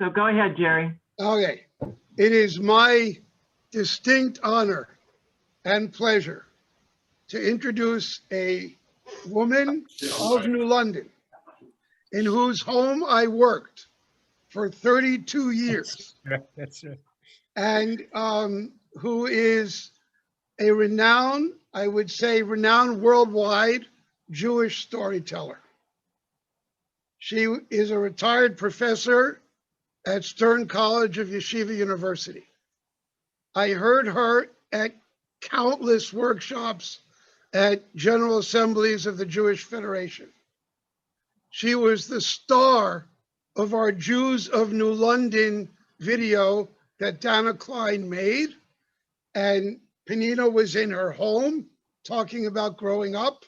So go ahead, Jerry. Okay. It is my distinct honor and pleasure to introduce a woman of New London in whose home I worked for 32 years. That's right. And who is a renowned, I would say renowned worldwide Jewish storyteller. She is a retired professor at Stern College of Yeshiva University. I heard her at countless workshops at General Assemblies of the Jewish Federation. She was the star of our Jews of New London video that Dana Klein made. And Peninnah was in her home talking about growing up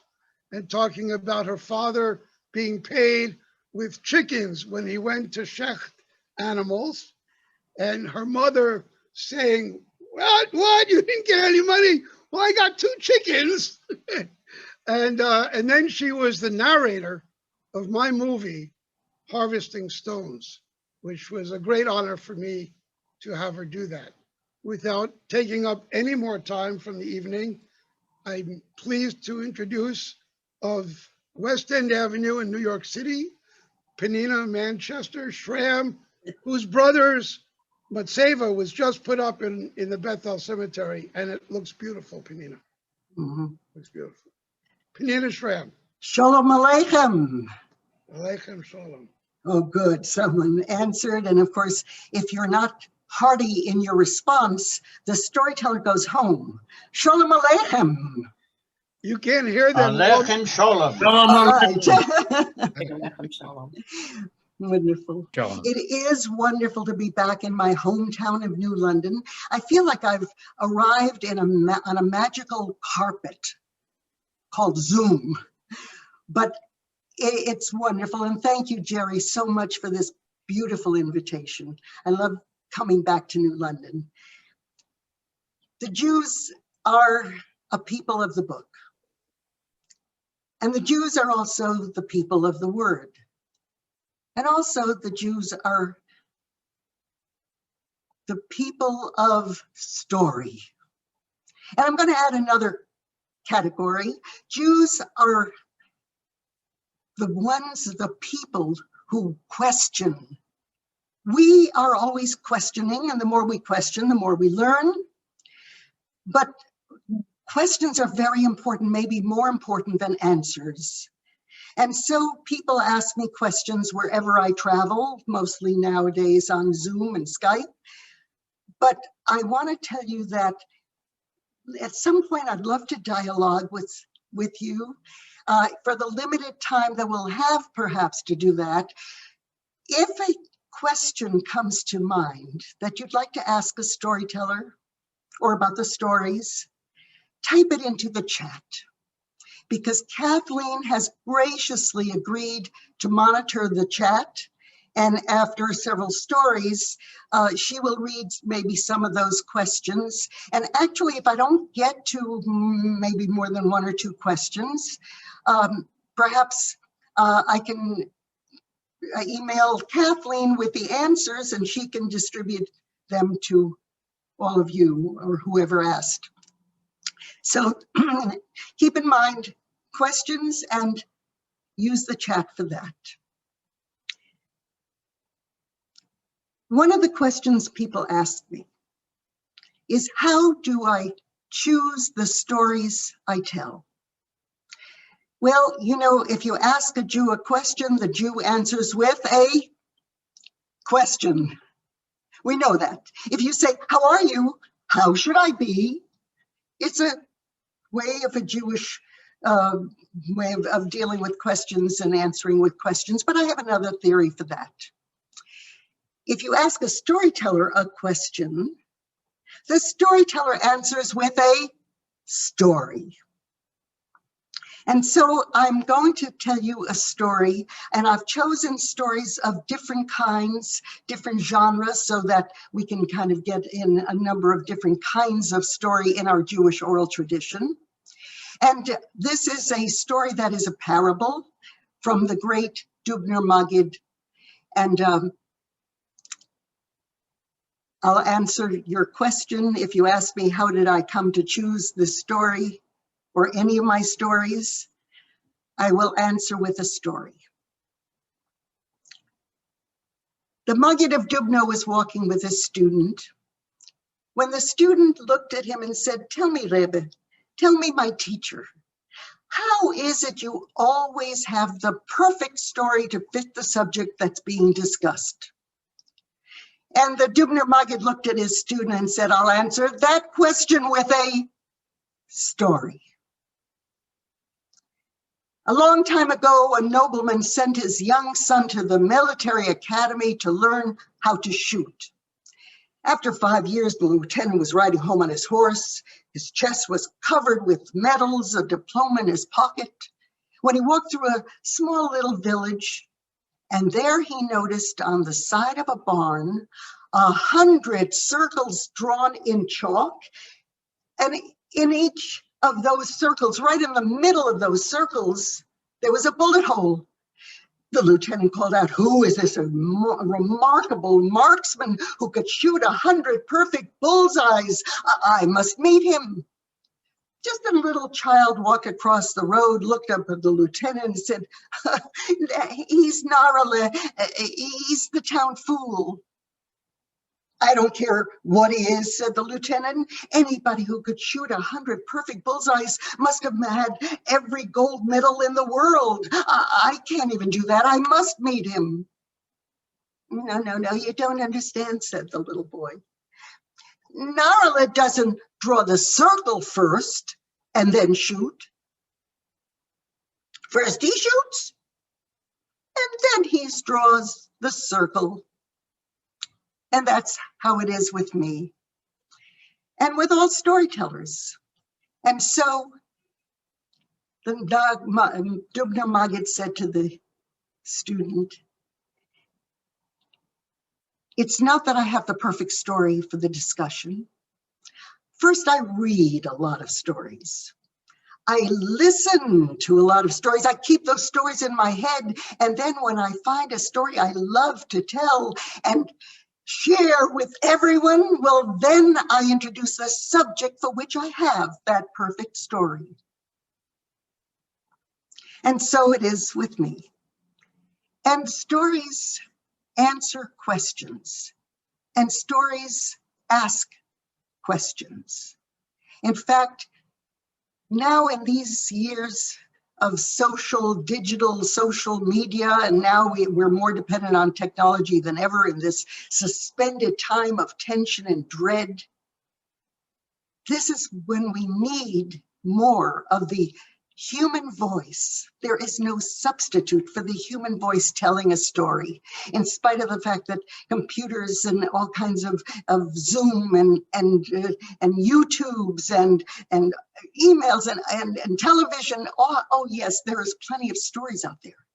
and talking about her father being paid with chickens when he went to shecht animals, and her mother saying, what, you didn't get any money? Well, I got 2 chickens. and then she was the narrator of my movie, Harvesting Stones, which was a great honor for me to have her do that. Without taking up any more time from the evening, I'm pleased to introduce of West End Avenue in New York City, Peninnah Manchester Schram, whose brother's Matseva was just put up in the Bethel Cemetery, and it looks beautiful, Peninnah. Looks beautiful. Peninnah Schram. Shalom Aleichem. Aleichem Shalom. Oh, good. Someone answered. And of course, if you're not hearty in your response, the storyteller goes home. Shalom Aleichem. You can't hear them. Aleichem Shalom. Wonderful. Shalom. It is wonderful to be back in my hometown of New London. I feel like I've arrived in on a magical carpet called Zoom, but it's wonderful. And thank you, Jerry, so much for this beautiful invitation. I love coming back to New London. The Jews are a people of the book. And the Jews are also the people of the word. And also the Jews are the people of story. And I'm going to add another category. Jews are the people who question. We are always questioning, and the more we question, the more we learn. But questions are very important, maybe more important than answers. And so people ask me questions wherever I travel, mostly nowadays on Zoom and Skype. But I want to tell you that at some point I'd love to dialogue with you. For the limited time that we'll have perhaps to do that, if a question comes to mind that you'd like to ask a storyteller or about the stories, type it into the chat, because Kathleen has graciously agreed to monitor the chat. And after several stories, she will read maybe some of those questions. And actually, if I don't get to maybe more than 1 or 2 questions, perhaps I can email Kathleen with the answers and she can distribute them to all of you or whoever asked. So keep in mind questions and use the chat for that. One of the questions people ask me is, how do I choose the stories I tell? Well, you know, if you ask a Jew a question, the Jew answers with a question. We know that. If you say, how are you? How should I be? It's a way of a Jewish way of dealing with questions and answering with questions, but I have another theory for that. If you ask a storyteller a question, the storyteller answers with a story. And so I'm going to tell you a story, and I've chosen stories of different kinds, different genres, so that we can kind of get in a number of different kinds of story in our Jewish oral tradition. And this is a story that is a parable from the great Dubner Maggid. And I'll answer your question. If you ask me, how did I come to choose this story or any of my stories, I will answer with a story. The Maggid of Dubno was walking with a student when the student looked at him and said, "Tell me, Rebbe, tell me, my teacher, how is it you always have the perfect story to fit the subject that's being discussed?" And the Dubner Maggid looked at his student and said, "I'll answer that question with a story." A long time ago, a nobleman sent his young son to the military academy to learn how to shoot. After 5 years, the lieutenant was riding home on his horse. His chest was covered with medals, a diploma in his pocket, when he walked through a small little village, and there he noticed on the side of a barn 100 circles drawn in chalk, and in each of those circles, right in the middle of those circles, there was a bullet hole. The lieutenant called out, "Who is this remarkable marksman who could shoot 100 perfect bullseyes? I must meet him." Just a little child walked across the road, looked up at the lieutenant and said, "He's Narale, he's the town fool." "I don't care what he is," said the lieutenant. "Anybody who could shoot 100 perfect bullseyes must have had every gold medal in the world. I can't even do that. I must meet him." No, you don't understand," said the little boy. "Narale doesn't draw the circle first and then shoot. First he shoots, and then he draws the circle." And that's how it is with me and with all storytellers. And so the Dubner Maggid said to the student, "It's not that I have the perfect story for the discussion. First, I read a lot of stories. I listen to a lot of stories. I keep those stories in my head. And then when I find a story I love to tell and share with everyone, well, then I introduce a subject for which I have that perfect story." And so it is with me. And stories answer questions, and stories ask questions. In fact, now in these years of digital social media, and now we're more dependent on technology than ever in this suspended time of tension and dread, this is when we need more of the human voice. There is no substitute for the human voice telling a story, in spite of the fact that computers and all kinds of Zoom and YouTubes and emails and television. Oh yes, there is plenty of stories out there.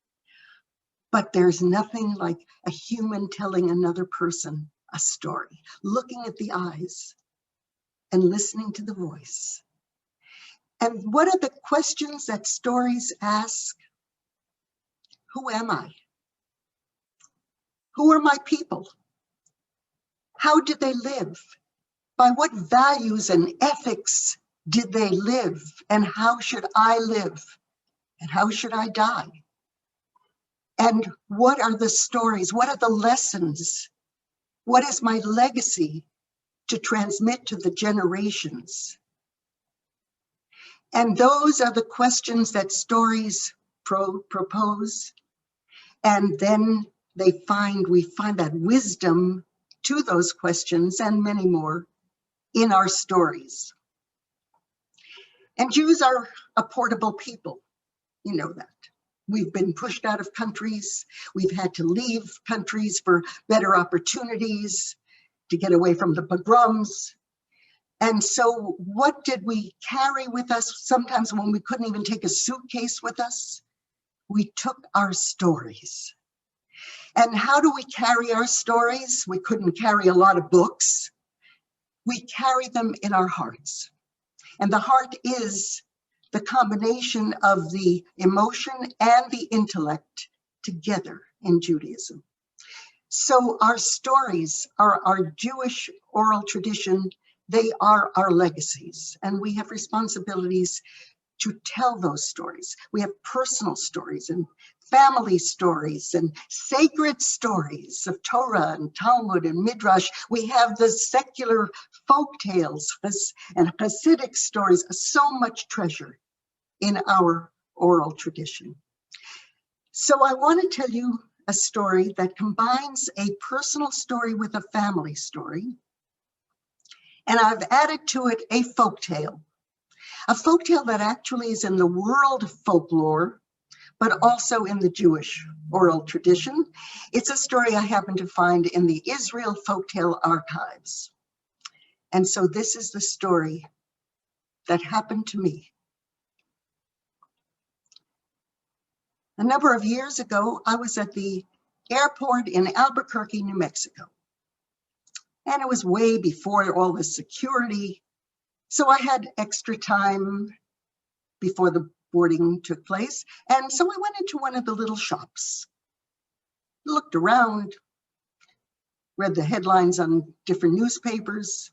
But there's nothing like a human telling another person a story, looking at the eyes and listening to the voice. And what are the questions that stories ask? Who am I? Who are my people? How did they live? By what values and ethics did they live? And how should I live? And how should I die? And what are the stories? What are the lessons? What is my legacy to transmit to the generations? And those are the questions that stories propose. And then we find that wisdom to those questions and many more in our stories. And Jews are a portable people. You know that. We've been pushed out of countries. We've had to leave countries for better opportunities, to get away from the pogroms. And so what did we carry with us? Sometimes when we couldn't even take a suitcase with us, we took our stories. And how do we carry our stories? We couldn't carry a lot of books. We carry them in our hearts. And the heart is the combination of the emotion and the intellect together in Judaism. So our stories are our Jewish oral tradition. They are our legacies, and we have responsibilities to tell those stories. We have personal stories and family stories and sacred stories of Torah and Talmud and Midrash. We have the secular folk tales and Hasidic stories, so much treasure in our oral tradition. So I want to tell you a story that combines a personal story with a family story. And I've added to it a folktale that actually is in the world of folklore, but also in the Jewish oral tradition. It's a story I happen to find in the Israel Folktale Archives. And so this is the story that happened to me. A number of years ago, I was at the airport in Albuquerque, New Mexico. And it was way before all the security. So I had extra time before the boarding took place. And so I went into one of the little shops, looked around, read the headlines on different newspapers.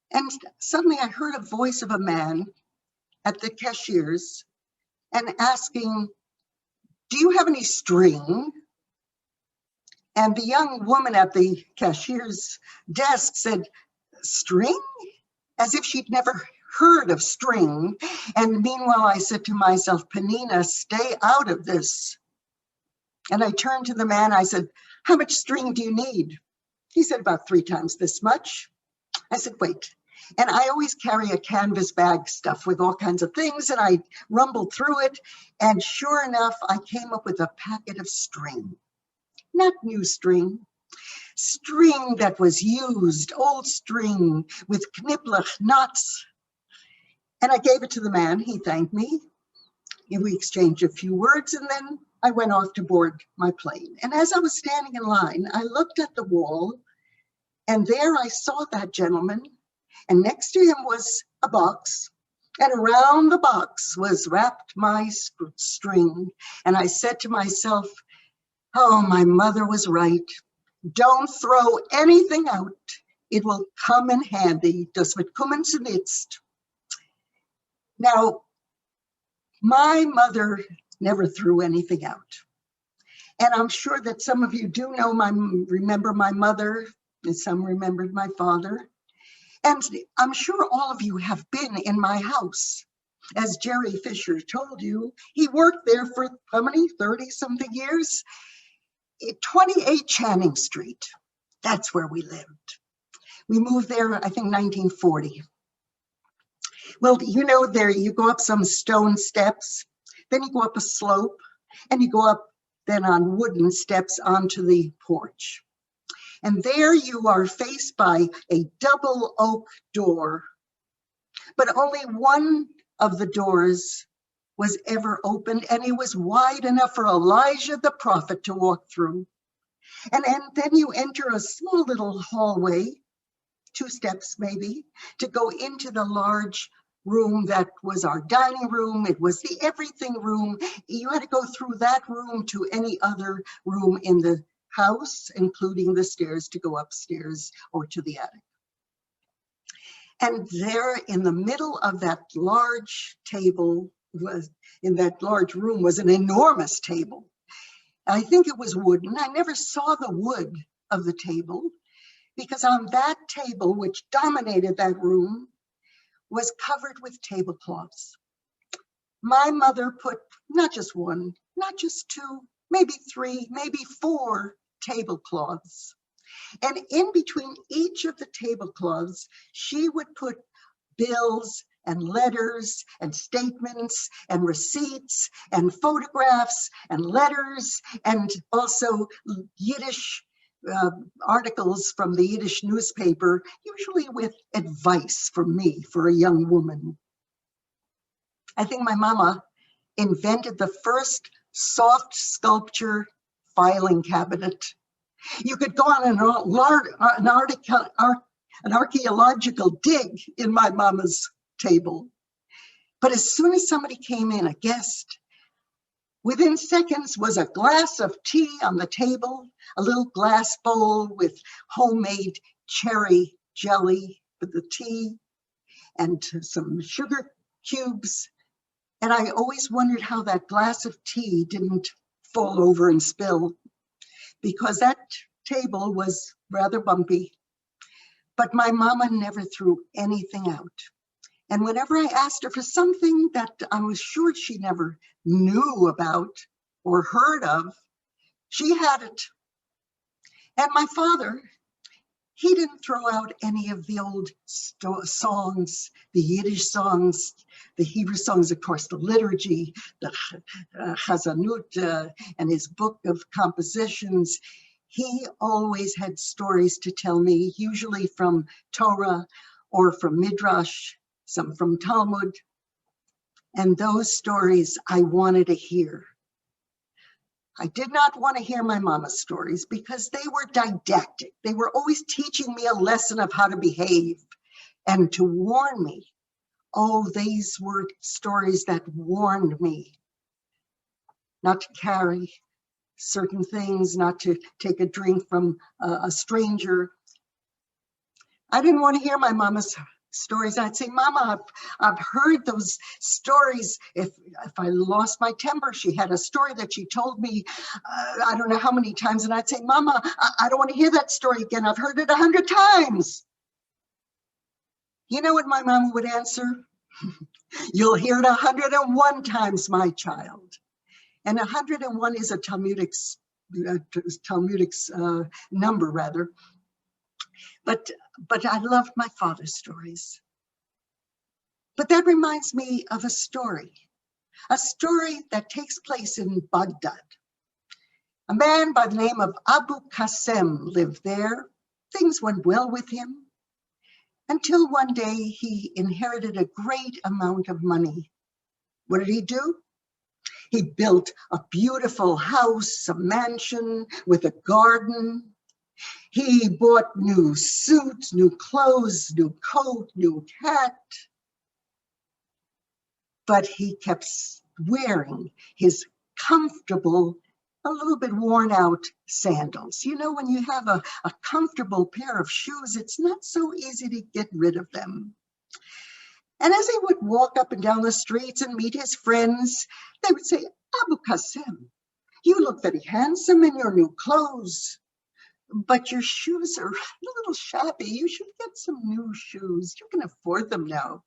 And suddenly I heard a voice of a man at the cashiers and asking, "Do you have any string?" And the young woman at the cashier's desk said, "String?" As if she'd never heard of string. And meanwhile, I said to myself, "Peninnah, stay out of this." And I turned to the man, I said, "How much string do you need?" He said, "About 3 times this much." I said, "Wait." And I always carry a canvas bag stuffed with all kinds of things, and I rumbled through it. And sure enough, I came up with a packet of string. Not new string. String that was used, old string with kniplach knots. And I gave it to the man. He thanked me. We exchanged a few words, and then I went off to board my plane. And as I was standing in line, I looked at the wall, and there I saw that gentleman, and next to him was a box, and around the box was wrapped my string. And I said to myself, "Oh, my mother was right. Don't throw anything out. It will come in handy. Das wird kommen zunutzt." Now, my mother never threw anything out. And I'm sure that some of you do remember my mother, and some remembered my father. And I'm sure all of you have been in my house. As Jerry Fisher told you, he worked there for how many, 30-something years? 28 Channing Street. That's where we lived. We moved there, I think, 1940. Well, you know, there you go up some stone steps, then you go up a slope, and you go up then on wooden steps onto the porch. And there you are faced by a double oak door, but only one of the doors was ever opened, and it was wide enough for Elijah the prophet to walk through. And then you enter a small little hallway, 2 steps maybe, to go into the large room that was our dining room. It was the everything room. You had to go through that room to any other room in the house, including the stairs to go upstairs or to the attic. And there in the middle of that large table, in that large room, was an enormous table. I think it was wooden. I never saw the wood of the table, because on that table, which dominated that room, was covered with tablecloths. My mother put not just 1, not just 2, maybe 3, maybe 4 tablecloths. And in between each of the tablecloths, she would put bills and letters and statements and receipts and photographs and letters, and also Yiddish articles from the Yiddish newspaper, usually with advice for me, for a young woman. I think my mama invented the first soft sculpture filing cabinet. You could go on an archaeological dig in my mama's table. But as soon as somebody came in, a guest, Within seconds was a glass of tea on the table, a little glass bowl with homemade cherry jelly for the tea and some sugar cubes. And I always wondered how that glass of tea didn't fall over and spill, because that table was rather bumpy. But my mama never threw anything out. And whenever I asked her for something that I was sure she never knew about or heard of, she had it. And my father, he didn't throw out any of the old songs, the Yiddish songs, the Hebrew songs, of course, the liturgy, the Chazanut, and his book of compositions. He always had stories to tell me, usually from Torah or from Midrash, some from Talmud. And those stories I wanted to hear. I did not want to hear my mama's stories because they were didactic. They were always teaching me a lesson of how to behave and to warn me. Oh, these were stories that warned me not to carry certain things, not to take a drink from a stranger. I didn't want to hear my mama's stories. I'd say, Mama, I've heard those stories. If I lost my temper, she had a story that she told me, I don't know how many times. And I'd say, Mama, I don't want to hear that story again. I've heard it 100 times. You know what my mama would answer? You'll hear it 101 times, my child. And 101 is a Talmudic number, rather. But I loved my father's stories. But that reminds me of a story that takes place in Baghdad. A man by the name of Abu Qasim lived there. Things went well with him until one day he inherited a great amount of money. What did he do? He built a beautiful house, a mansion with a garden. He bought new suits, new clothes, new coat, new hat. But he kept wearing his comfortable, a little bit worn out sandals. You know, when you have a comfortable pair of shoes, it's not so easy to get rid of them. And as he would walk up and down the streets and meet his friends, they would say, Abu Qasim, you look very handsome in your new clothes, but your shoes are a little shabby. You should get some new shoes. You can afford them now.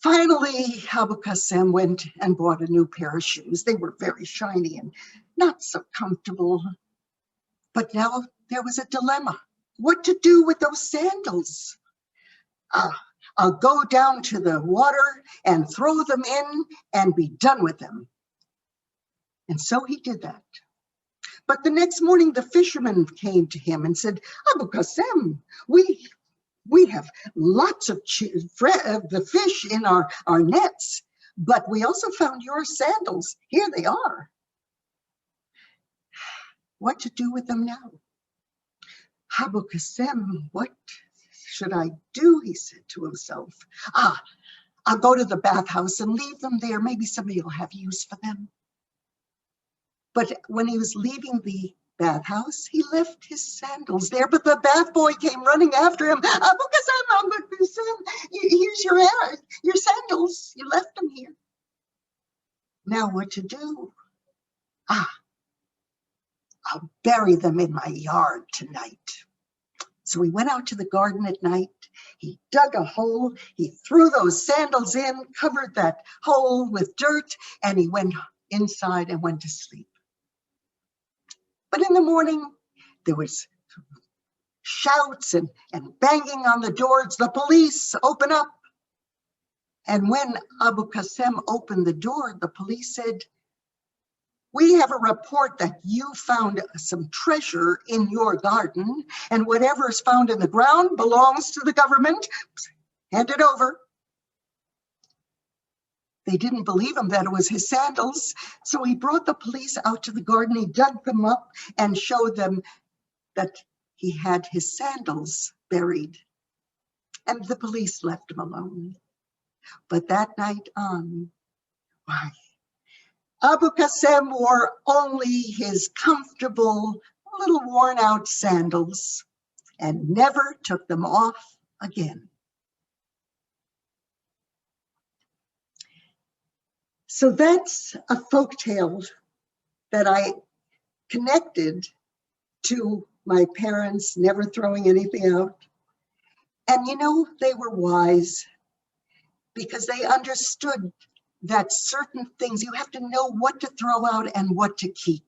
Finally, Abu Qasim went and bought a new pair of shoes. They were very shiny and not so comfortable. But now there was a dilemma. What to do with those sandals? I'll go down to the water and throw them in and be done with them. And so he did that. But the next morning, the fisherman came to him and said, Abu Qasim, we have lots of the fish in our nets, but we also found your sandals. Here they are. What to do with them now? Abu Qasim, what should I do? He said to himself. I'll go to the bathhouse and leave them there. Maybe somebody will have use for them. But when he was leaving the bathhouse, he left his sandals there, but the bath boy came running after him. Abu Qasim, here's your sandals. You left them here. Now what to do? I'll bury them in my yard tonight. So he went out to the garden at night. He dug a hole. He threw those sandals in, covered that hole with dirt, and he went inside and went to sleep. But in the morning, there was shouts and banging on the doors. The police, open up. And when Abu Qasim opened the door, the police said, we have a report that you found some treasure in your garden, and whatever is found in the ground belongs to the government. Hand it over. They didn't believe him that it was his sandals. So he brought the police out to the garden. He dug them up and showed them that he had his sandals buried. And the police left him alone. But that night on, why, Abu Qasim wore only his comfortable, little worn out sandals and never took them off again. So that's a folktale that I connected to my parents never throwing anything out. And you know, they were wise because they understood that certain things, you have to know what to throw out and what to keep.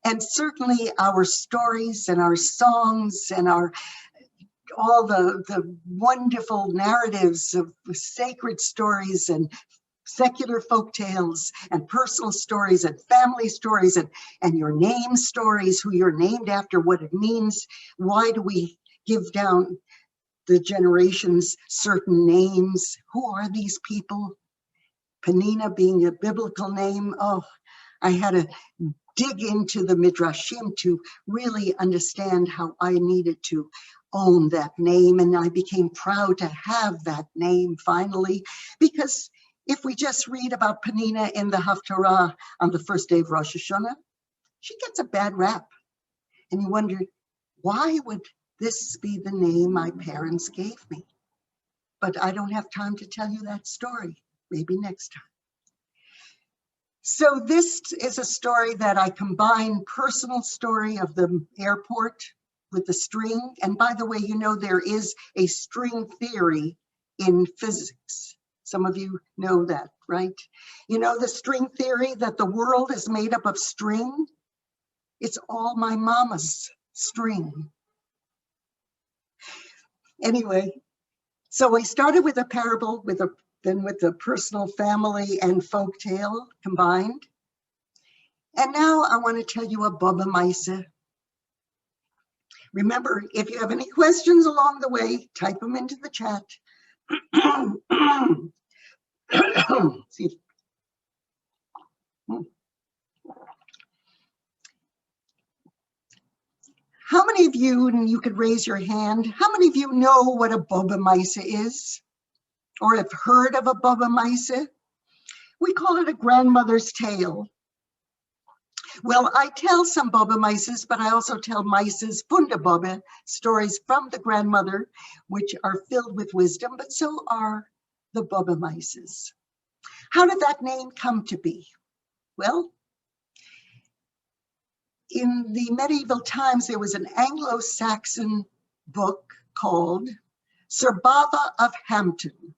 And certainly our stories and our songs and all the wonderful narratives of sacred stories and secular folk tales and personal stories and family stories and your name stories, who you're named after, what it means. Why do we give down the generations certain names? Who are these people? Peninnah being a biblical name. Oh, I had to dig into the Midrashim to really understand how I needed to own that name. And I became proud to have that name finally, because if we just read about Peninnah in the Haftarah on the first day of Rosh Hashanah, she gets a bad rap. And you wonder, why would this be the name my parents gave me? But I don't have time to tell you that story. Maybe next time. So this is a story that I combine personal story of the airport with the string. And by the way, you know, there is a string theory in physics. Some of you know that, right? You know the string theory that the world is made up of string? It's all my mama's string. Anyway, so I started with a parable, then with the personal family and folk tale combined. And now I want to tell you a Baba Maisa. Remember, if you have any questions along the way, type them into the chat. See. How many of you, and you could raise your hand, how many of you know what a Baba Maisa is? Or have heard of a Baba Maisa? We call it a grandmother's tale. Well, I tell some Baba Maisas, but I also tell Maisas, Bunda Baba, stories from the grandmother, which are filled with wisdom, but so are the Baba Maisas. How did that name come to be? Well, in the medieval times, there was an Anglo-Saxon book called Sir Bava of Hampton.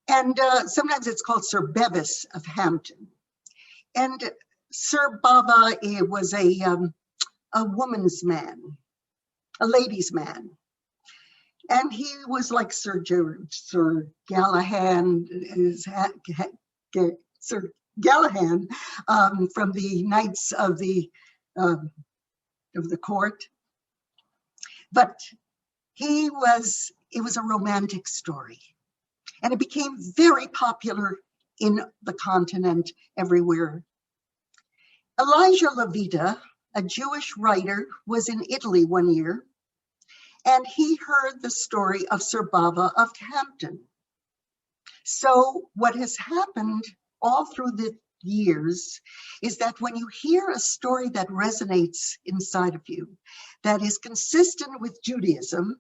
And sometimes it's called Sir Bevis of Hampton. And Sir Bava was a woman's man, a ladies' man. And he was like Sir Galahad, Sir Galahad from the Knights of the Court. But it was a romantic story. And it became very popular in the continent everywhere. Elijah Levita, a Jewish writer, was in Italy one year, and he heard the story of Sir Bava of Hampton. So what has happened all through the years is that when you hear a story that resonates inside of you, that is consistent with Judaism,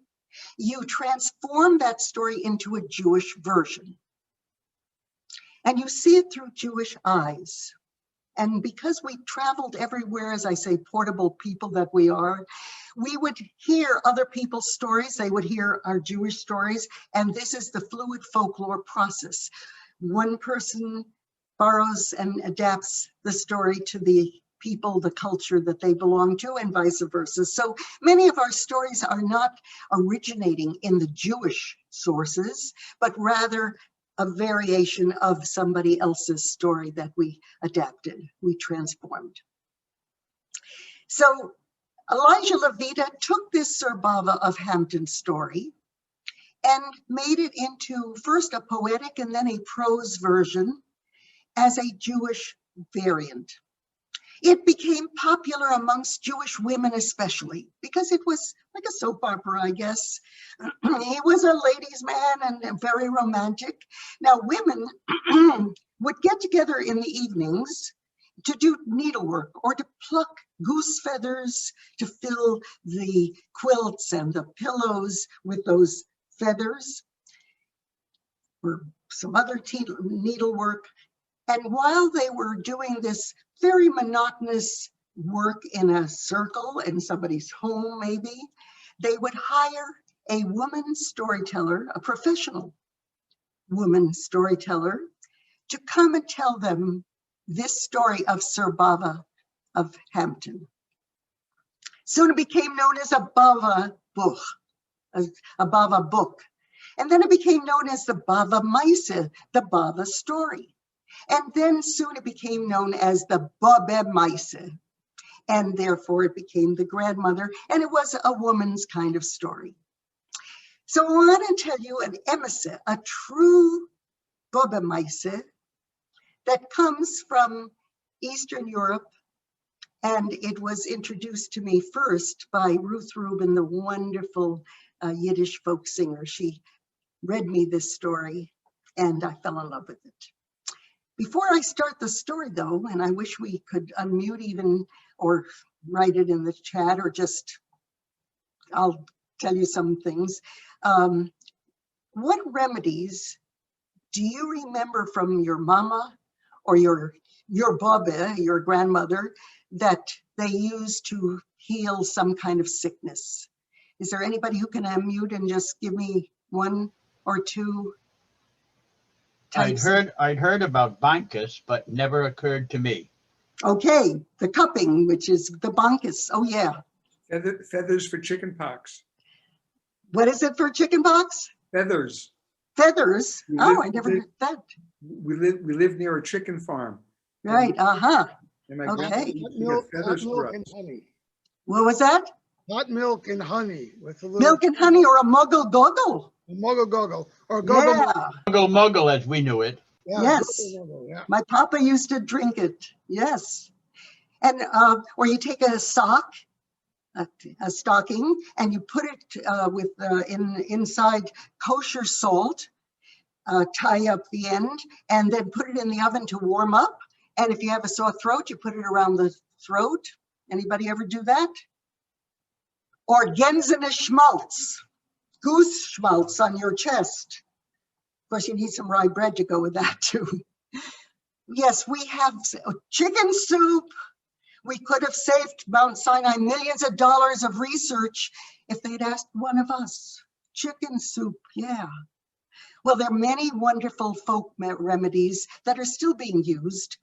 you transform that story into a Jewish version. And you see it through Jewish eyes. And because we traveled everywhere, as I say, portable people that we are, we would hear other people's stories. They would hear our Jewish stories. And this is the fluid folklore process. One person borrows and adapts the story to the people, the culture that they belong to, and vice versa. So many of our stories are not originating in the Jewish sources, but rather a variation of somebody else's story that we adapted, we transformed. So Elijah Levita took this Sir Bava of Hampton story and made it into first a poetic and then a prose version as a Jewish variant. It became popular amongst Jewish women especially because it was like a soap opera, I guess. He was a ladies' man and very romantic. Now women would get together in the evenings to do needlework or to pluck goose feathers to fill the quilts and the pillows with those feathers, or some other needlework. And while they were doing this very monotonous work in a circle in somebody's home, maybe, they would hire a woman storyteller, a professional woman storyteller, to come and tell them this story of Sir Bava of Hampton. Soon it became known as a Bava book, a Bava book. And then it became known as the Bava Mice, the Bava story. And then soon it became known as the Bobe Mice. And therefore it became the grandmother, and it was a woman's kind of story. So I want to tell you an emissary, a true Bobe Mice that comes from Eastern Europe. And it was introduced to me first by Ruth Rubin, the wonderful Yiddish folk singer. She read me this story and I fell in love with it. Before I start the story though, and I wish we could unmute even or write it in the chat or just, I'll tell you some things. What remedies do you remember from your mama or your Bobe, your grandmother, that they used to heal some kind of sickness? Is there anybody who can unmute and just give me one or two types? I'd heard about Bankus, but never occurred to me. Okay, the cupping, which is the bankus. Oh yeah. Feathers for chicken pox. What is it for chicken pox? Feathers. Feathers. Oh, I never heard that. We live near a chicken farm. Right. Uh-huh. And my Okay. grandma used to get feathers for us. And honey. What was that? Hot milk and honey with a little Milk and honey or a muggle goggle? muggle goggle or goggle. Yeah. Muggle muggle as we knew it. Yeah, Yes. goggle, yeah. My papa used to drink it. Yes. And or you take a sock, a stocking, and you put it with inside kosher salt, tie up the end, and then put it in the oven to warm up. And if you have a sore throat, you put it around the throat. Anybody ever do that? Or Gensene schmaltz, goose schmaltz on your chest. Of course, you need some rye bread to go with that too. Yes, we have chicken soup. We could have saved Mount Sinai millions of dollars of research if they'd asked one of us. Chicken soup, yeah. Well, there are many wonderful folk remedies that are still being used.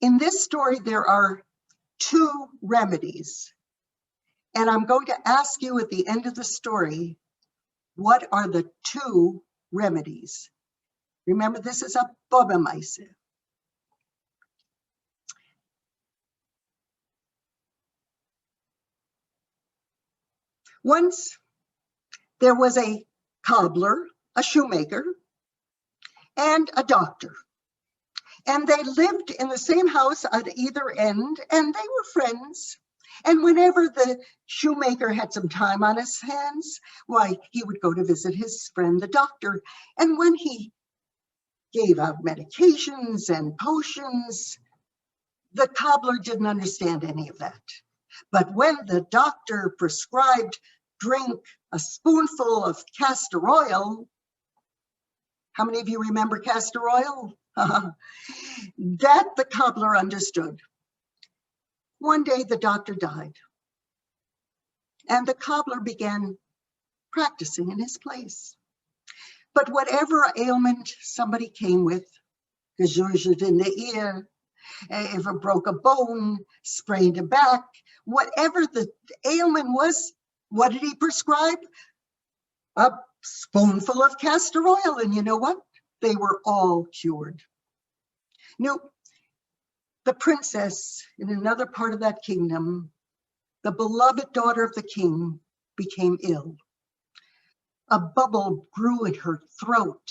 In this story, there are 2 remedies. And I'm going to ask you at the end of the story, what are the 2 remedies? Remember, this is a Bobe Mice. Once there was a cobbler, a shoemaker, and a doctor. And they lived in the same house at either end, and they were friends. And whenever the shoemaker had some time on his hands, why, he would go to visit his friend, the doctor. And when he gave out medications and potions, the cobbler didn't understand any of that. But when the doctor prescribed drink a spoonful of castor oil, how many of you remember castor oil? That the cobbler understood. One day the doctor died, and the cobbler began practicing in his place. But whatever ailment somebody came with, gazurged in the ear, if it broke a bone, sprained a back, whatever the ailment was, what did he prescribe? A spoonful of castor oil, and you know what? They were all cured. Now, the princess in another part of that kingdom, the beloved daughter of the king, became ill. A bubble grew in her throat,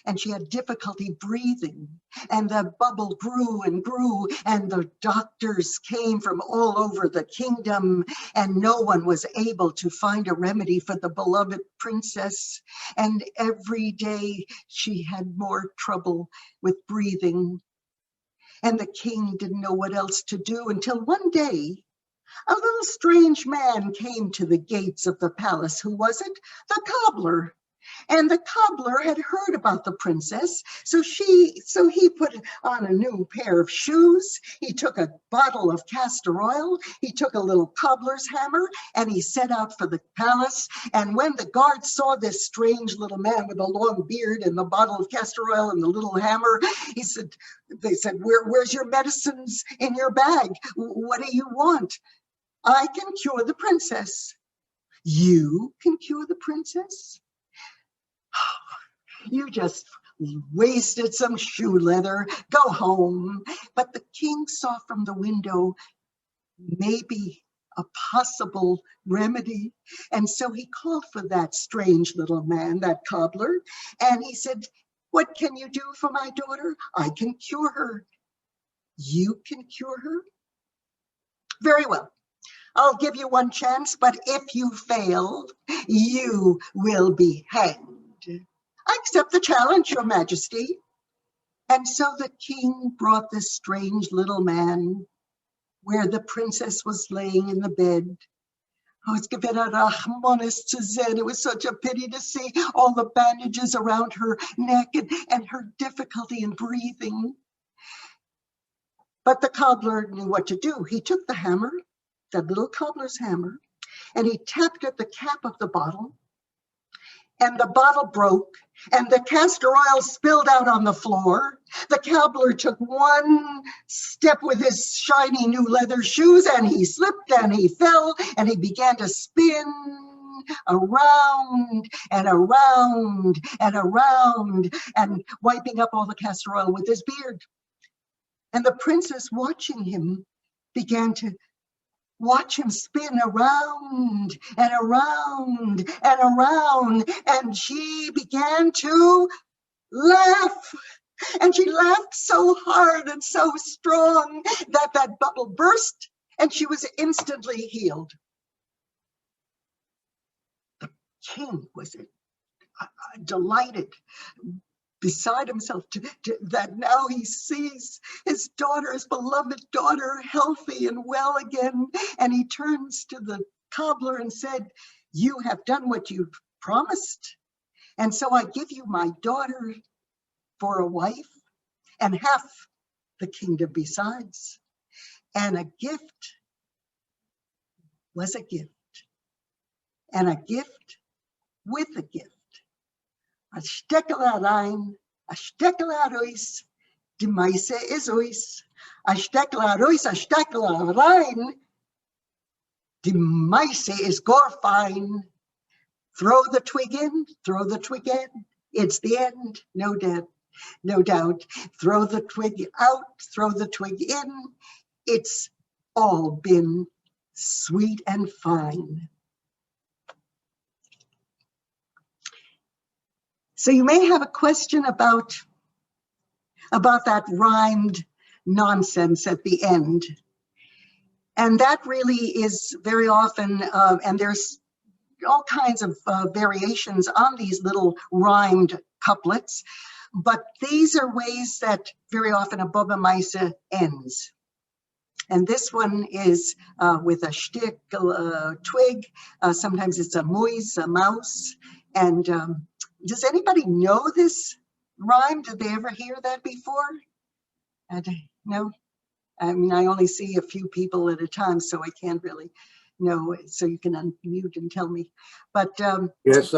and she had difficulty breathing, and the bubble grew and grew, and the doctors came from all over the kingdom, and no one was able to find a remedy for the beloved princess. And every day she had more trouble with breathing, and the king didn't know what else to do until one day a little strange man came to the gates of the palace. Who was it? The cobbler. And the cobbler had heard about the princess, so he put on a new pair of shoes. He took a bottle of castor oil. He took a little cobbler's hammer, and he set out for the palace. And when the guards saw this strange little man with a long beard and the bottle of castor oil and the little hammer, they said, where's your medicines in your bag? What do you want? I can cure the princess. You can cure the princess? You just wasted some shoe leather. Go home. But the king saw from the window maybe a possible remedy. And so he called for that strange little man, that cobbler, and he said, what can you do for my daughter? I can cure her. You can cure her? Very well. I'll give you one chance, but if you fail, you will be hanged. I accept the challenge, Your Majesty. And so the king brought this strange little man where the princess was laying in the bed. Oh, it was such a pity to see all the bandages around her neck and her difficulty in breathing. But the cobbler knew what to do. He took the hammer, that little cobbler's hammer, and he tapped at the cap of the bottle, and the bottle broke, and the castor oil spilled out on the floor. The cobbler took one step with his shiny new leather shoes, and he slipped and he fell, and he began to spin around and around and around, and wiping up all the castor oil with his beard. And the princess, watching him, began to watch him spin around and around and around, and she began to laugh. And she laughed so hard and so strong that that bubble burst, and she was instantly healed. The king was delighted, beside himself, that now he sees his daughter, his beloved daughter, healthy and well again. And he turns to the cobbler and said, you have done what you promised. And so I give you my daughter for a wife and half the kingdom besides. And a gift was a gift, and a gift with a gift. A stekel rein, a stekel aus, die Meise is aus. A stekel aus, a stekel rein, die Meise is gore fine. Throw the twig in, throw the twig in. It's the end, no doubt, no doubt. Throw the twig out, throw the twig in. It's all been sweet and fine. So you may have a question about that rhymed nonsense at the end. And that really is very often, and there's all kinds of variations on these little rhymed couplets, but these are ways that very often a Boba Maisa ends. And this one is with a shtick, a twig. Sometimes it's a moise, a mouse. And does anybody know this rhyme? Did they ever hear that before? No? I mean, I only see a few people at a time, so I can't really know. So you can unmute and tell me. But yes,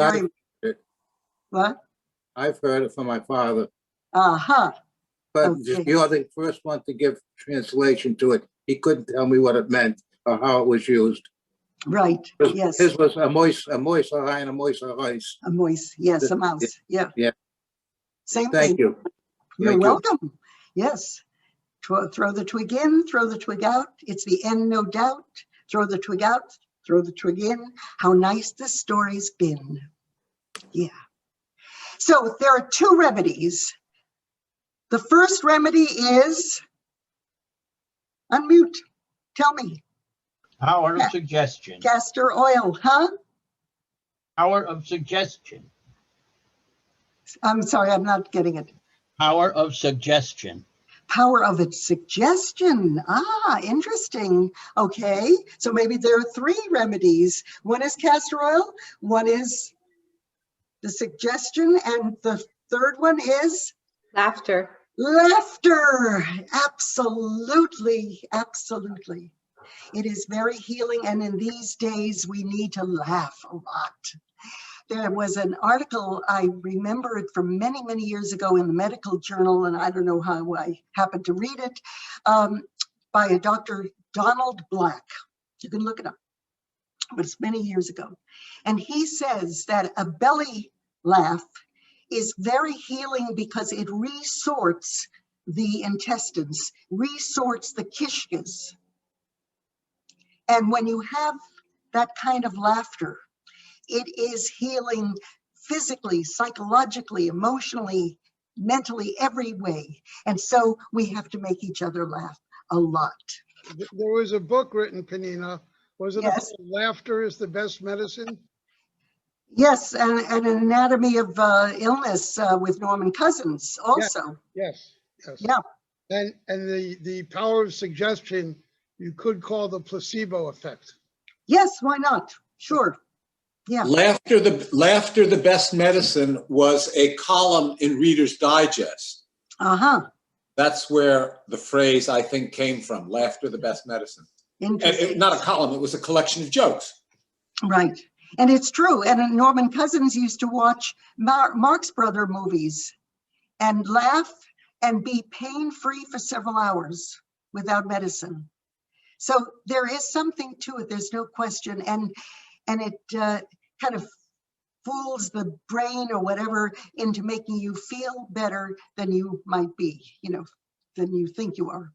what? I've heard it from my father. Uh-huh. But Okay. you're the first one to give translation to it. He couldn't tell me what it meant or how it was used. Right, yes. His was a moise a rein, a moise a rice. A moise, yes, a mouse, yeah. Yeah. Same Thank thing. you. You're Thank you. welcome. Yes. Throw the twig in, throw the twig out. It's the end, no doubt. Throw the twig out, throw the twig in. How nice the story's been. Yeah. So there are two remedies. The first remedy is unmute. Tell me. Power Yeah. of suggestion. Castor oil, huh? Power of suggestion. I'm sorry, I'm not getting it. Power of suggestion. Power of its suggestion. Ah, interesting. Okay, so maybe there are three remedies. One is castor oil, one is the suggestion, and the third one is Laughter. laughter. Absolutely, absolutely. It is very healing, and in these days, we need to laugh a lot. There was an article, I remember it from many, many years ago in the medical journal, and I don't know how I happened to read it, by a Dr. Donald Black. You can look it up, but it's many years ago. And he says that a belly laugh is very healing because it resorts the intestines, resorts the kishkas. And when you have that kind of laughter, it is healing physically, psychologically, emotionally, mentally, every way. And so we have to make each other laugh a lot. There was a book written, Peninnah. Was it Yes. about laughter is the best medicine? Yes, and an anatomy of illness with Norman Cousins also. Yes, yes. Yeah. And the power of suggestion, you could call the placebo effect. Yes, why not? Sure. Yeah. Laughter, the best medicine was a column in Reader's Digest. Uh-huh. That's where the phrase, I think, came from. Laughter, the best medicine. Interesting. Not a column, it was a collection of jokes. Right. And it's true. And Norman Cousins used to watch Marx Brother movies and laugh and be pain-free for several hours without medicine. So there is something to it. There's no question. And it kind of fools the brain or whatever into making you feel better than you might be, than you think you are.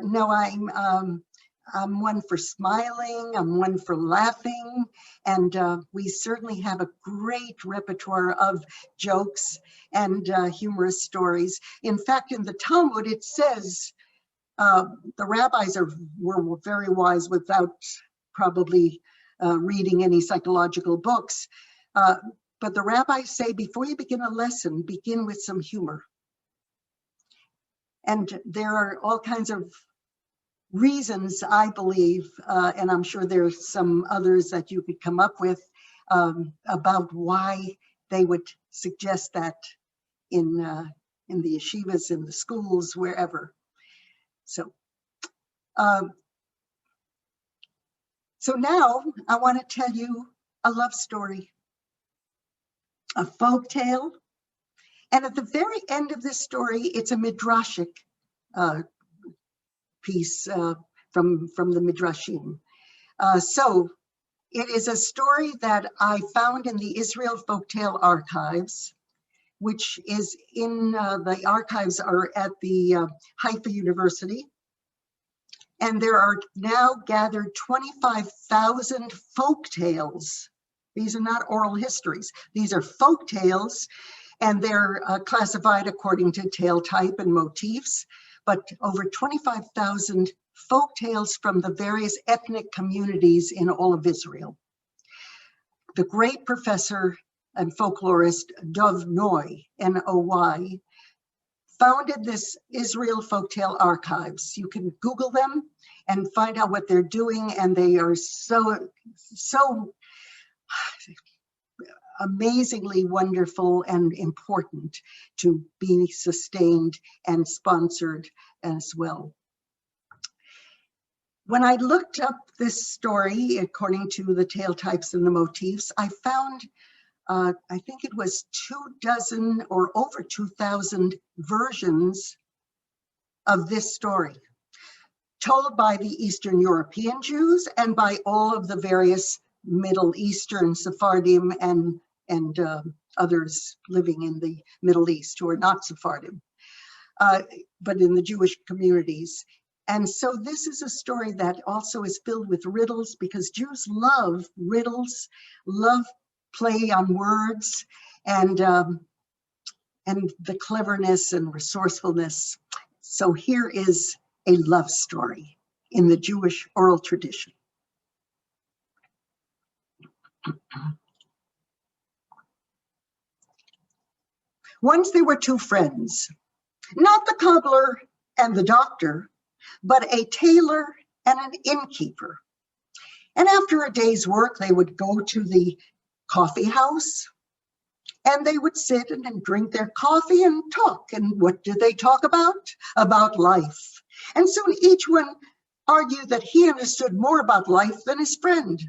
No, I'm one for smiling, I'm one for laughing, and we certainly have a great repertoire of jokes and humorous stories. In fact, in the Talmud, it says, the rabbis were very wise without probably reading any psychological books. But the rabbis say, before you begin a lesson, begin with some humor. And there are all kinds of reasons, I believe, and I'm sure there's some others that you could come up with about why they would suggest that in the yeshivas, in the schools, wherever. So now I want to tell you a love story, a folk tale. And at the very end of this story, it's a midrashic piece from the Midrashim. So it is a story that I found in the Israel Folktale Archives, which is in the archives are at the Haifa University. And there are now gathered 25,000 folk tales. These are not oral histories. These are folk tales, and they're classified according to tale type and motifs, but over 25,000 folk tales from the various ethnic communities in all of Israel. The great professor and folklorist Dov Noy, N-O-Y, founded this Israel Folktale Archives. You can Google them and find out what they're doing, and they are so amazingly wonderful and important to be sustained and sponsored as well. When I looked up this story, according to the tale types and the motifs, I found, I think it was 24 or over 2,000 versions of this story, told by the Eastern European Jews and by all of the various Middle Eastern Sephardim and others living in the Middle East who are not Sephardim, but in the Jewish communities. And so this is a story that also is filled with riddles, because Jews love riddles, love play on words and the cleverness and resourcefulness. So here is a love story in the Jewish oral tradition. Once there were two friends, not the cobbler and the doctor, but a tailor and an innkeeper. And after a day's work, they would go to the coffee house and they would sit and drink their coffee and talk. And what did they talk about? About life. And soon each one argued that he understood more about life than his friend.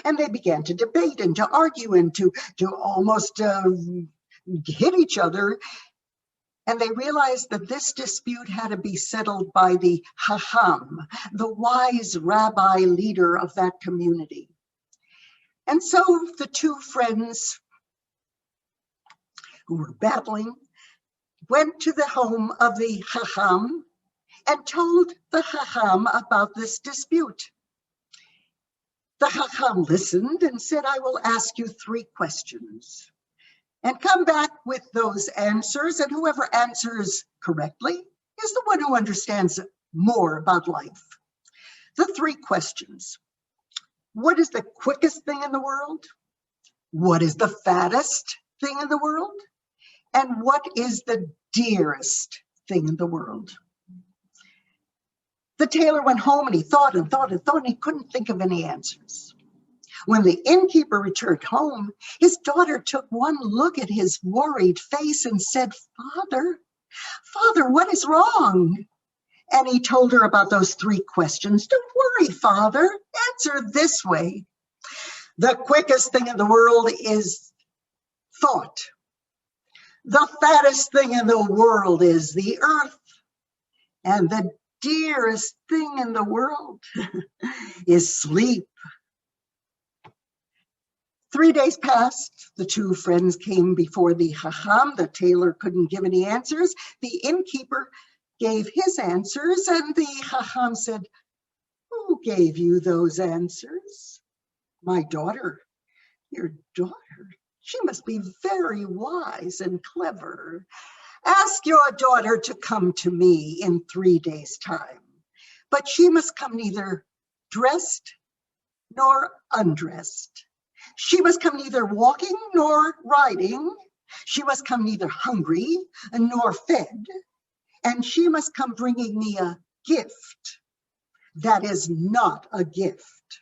And they began to debate and to argue and to almost hit each other. And they realized that this dispute had to be settled by the Chacham, the wise rabbi leader of that community. And so the two friends who were battling went to the home of the Chacham and told the Chacham about this dispute. The Chacham listened and said, I will ask you 3 questions. And come back with those answers, and whoever answers correctly is the one who understands more about life. The 3 questions. What is the quickest thing in the world? What is the fattest thing in the world? And what is the dearest thing in the world? The tailor went home and he thought and thought and thought, and he couldn't think of any answers. When the innkeeper returned home, his daughter took one look at his worried face and said, Father, what is wrong? And he told her about those 3 questions. Don't worry, Father. Answer this way. The quickest thing in the world is thought. The fattest thing in the world is the earth. And the dearest thing in the world is sleep. 3 days passed. The 2 friends came before the Chacham. The tailor couldn't give any answers. The innkeeper gave his answers, and the Chacham said, who gave you those answers? My daughter. Your daughter? She must be very wise and clever. Ask your daughter to come to me in 3 days' time, but she must come neither dressed nor undressed. She must come neither walking nor riding. She must come neither hungry nor fed. And she must come bringing me a gift that is not a gift.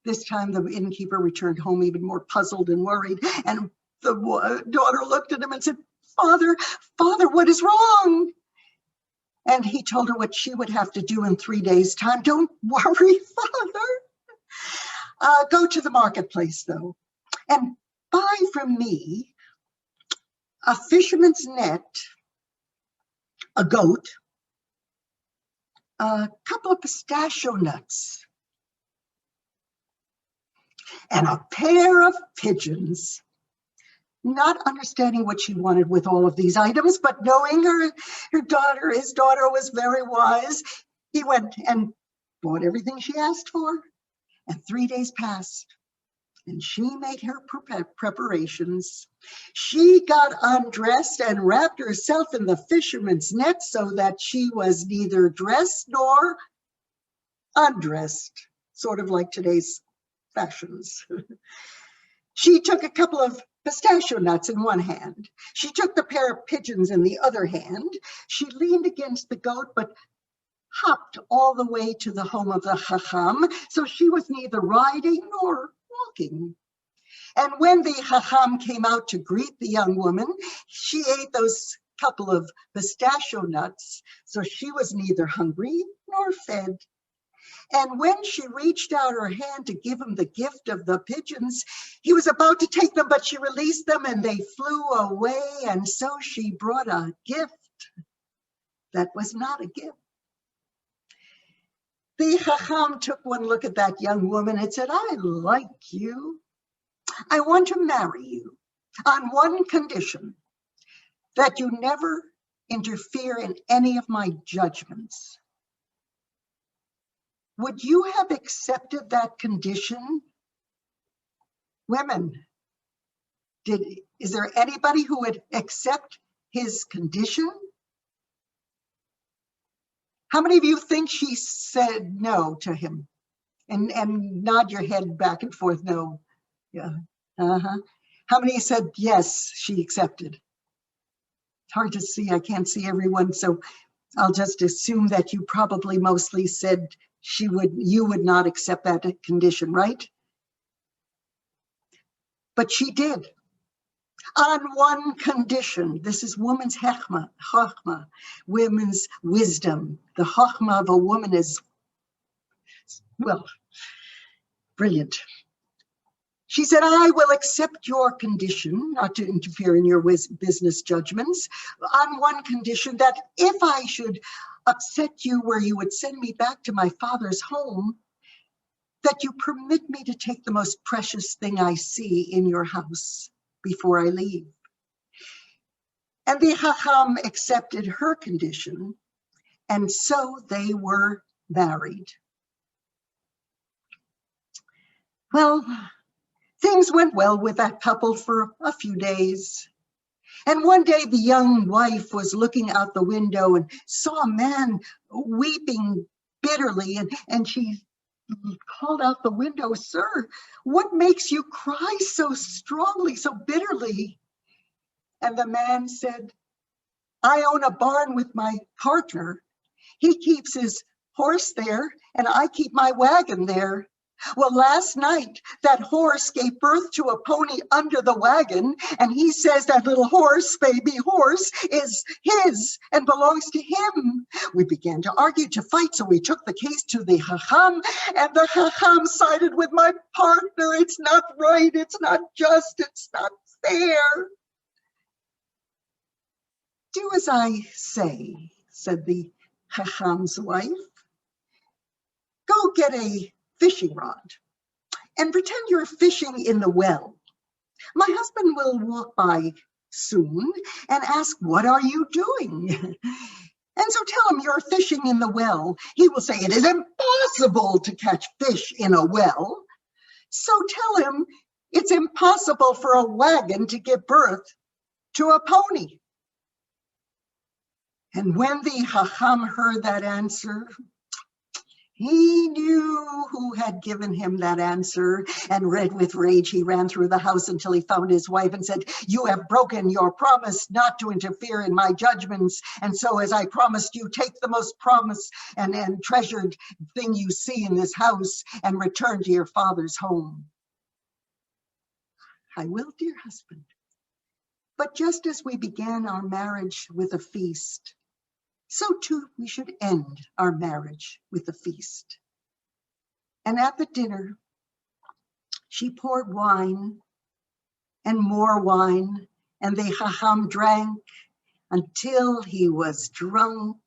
This time the innkeeper returned home even more puzzled and worried. And the daughter looked at him and said, Father, what is wrong? And he told her what she would have to do in 3 days' time. Don't worry, Father. Go to the marketplace, though, and buy from me a fisherman's net, a goat, a couple of pistachio nuts, and a pair of pigeons. Not understanding what she wanted with all of these items, but knowing his daughter was very wise, he went and bought everything she asked for. And 3 days passed, and she made her preparations. She got undressed and wrapped herself in the fisherman's net so that she was neither dressed nor undressed, sort of like today's fashions. She took a couple of pistachio nuts in one hand. She took the pair of pigeons in the other hand. She leaned against the goat, but hopped all the way to the home of the Chacham, so she was neither riding nor walking. And when the Chacham came out to greet the young woman, she ate those couple of pistachio nuts, so she was neither hungry nor fed. And when she reached out her hand to give him the gift of the pigeons, he was about to take them, but she released them and they flew away. And so she brought a gift that was not a gift. The Chacham took one look at that young woman and said, I like you. I want to marry you on one condition, that you never interfere in any of my judgments. Would you have accepted that condition women, is there anybody who would accept his condition? How many of you think she said no to him? And nod your head back and forth, no. Yeah. How many said yes, she accepted? It's hard to see, I can't see everyone, so I'll just assume that you probably mostly said you would not accept that condition, right? But she did. On one condition. This is woman's chachma, women's wisdom. The chachma of a woman is, well, brilliant. She said, I will accept your condition, not to interfere in your business judgments, on one condition, that if I should upset you where you would send me back to my father's home, that you permit me to take the most precious thing I see in your house before I leave. And the Chacham accepted her condition, and so they were married. Well, things went well with that couple for a few days. And one day the young wife was looking out the window and saw a man weeping bitterly, and she called out the window, "Sir, what makes you cry so strongly, so bitterly?" And the man said, "I own a barn with my partner. He keeps his horse there, and I keep my wagon there. Well, last night, that horse gave birth to a pony under the wagon, and he says that little horse, baby horse, is his and belongs to him." We began to argue, to fight, so we took the case to the Chacham, and the Chacham sided with my partner. It's not right, it's not just, it's not fair. "Do as I say," said the Chacham's wife. "Go get a fishing rod and pretend you're fishing in the well. My husband will walk by soon and ask, 'What are you doing?' And so tell him you're fishing in the well. He will say, 'It is impossible to catch fish in a well.' So tell him it's impossible for a wagon to give birth to a pony." And when the Chacham heard that answer, he knew who had given him that answer, and red with rage, he ran through the house until he found his wife and said, "You have broken your promise not to interfere in my judgments. And so as I promised you, take the most promised and treasured thing you see in this house and return to your father's home." "I will, dear husband. But just as we began our marriage with a feast, so too we should end our marriage with a feast." And at the dinner, she poured wine and more wine, and the Chacham drank until he was drunk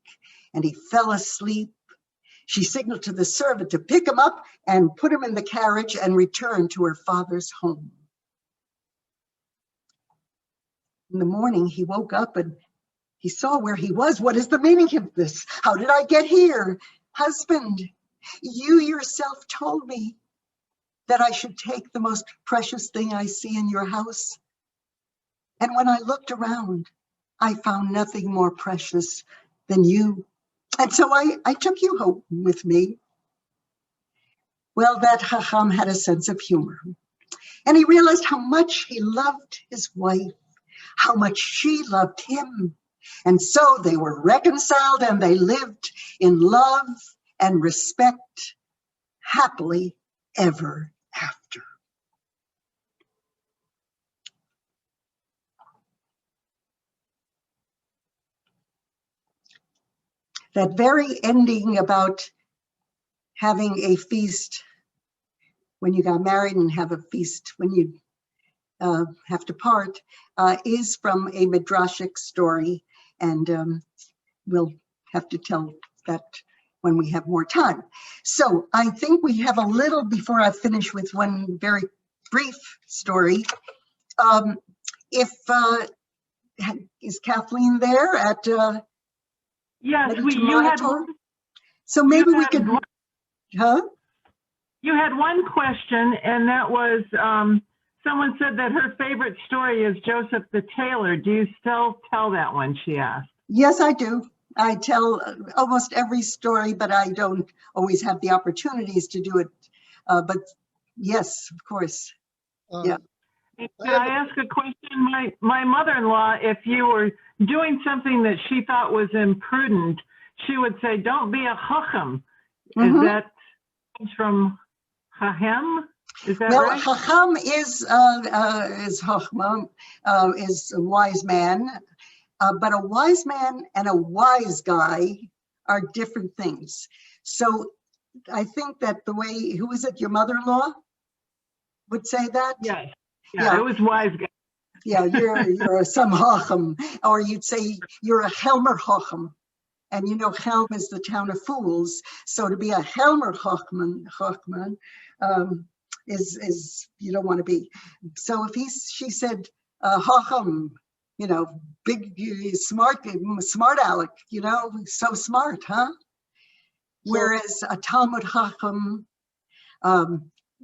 and he fell asleep. She signaled to the servant to pick him up and put him in the carriage and return to her father's home. In the morning, he woke up and he saw where he was. "What is the meaning of this? How did I get here? Husband, you yourself told me that I should take the most precious thing I see in your house. And when I looked around, I found nothing more precious than you. And so I took you home with me." Well, that Chacham had a sense of humor, and he realized how much he loved his wife, how much she loved him. And so they were reconciled, and they lived in love and respect happily ever after. That very ending about having a feast when you got married and have a feast when you have to part is from a midrashic story, and we'll have to tell that when we have more time. So I think we have a little, before I finish with one very brief story. Is Kathleen there at Yes, you had one. So maybe we could, you had one question, and that was Someone said that her favorite story is Joseph the Tailor. Do you still tell that one, she asked? Yes, I do. I tell almost every story, but I don't always have the opportunities to do it. But yes, of course. Yeah. Can I ask a question? My mother-in-law, if you were doing something that she thought was imprudent, she would say, "Don't be a chacham." Mhm. Is that from Chachem? Is that Well, right? Chacham is Chachma, is a wise man, but a wise man and a wise guy are different things. So I think that the way, who is it, your mother-in-law would say that? Yes. Yeah. Yeah, it was wise guy. Yeah, you're some Chacham, or you'd say you're a Helmer Chacham. And you know, Helm is the town of fools. So to be a Helmer Chachman is you don't want to be. So if she said Chacham, you know, big, smart aleck, you know, so smart, huh? Whereas a Talmud Chacham,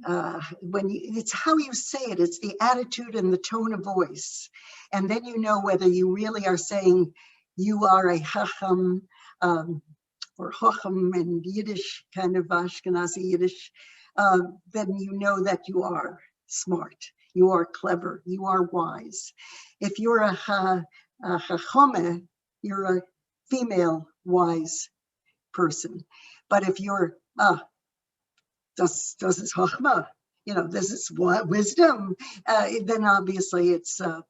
it's how you say it, it's the attitude and the tone of voice. And then you know whether you really are saying you are a Chacham, or Chacham in Yiddish, kind of Ashkenazi Yiddish, then you know that you are smart, you are clever, you are wise. If you're a Chachome, you're a female wise person. But if you're, das ist Chachma, you know, this is wisdom, then obviously it's kind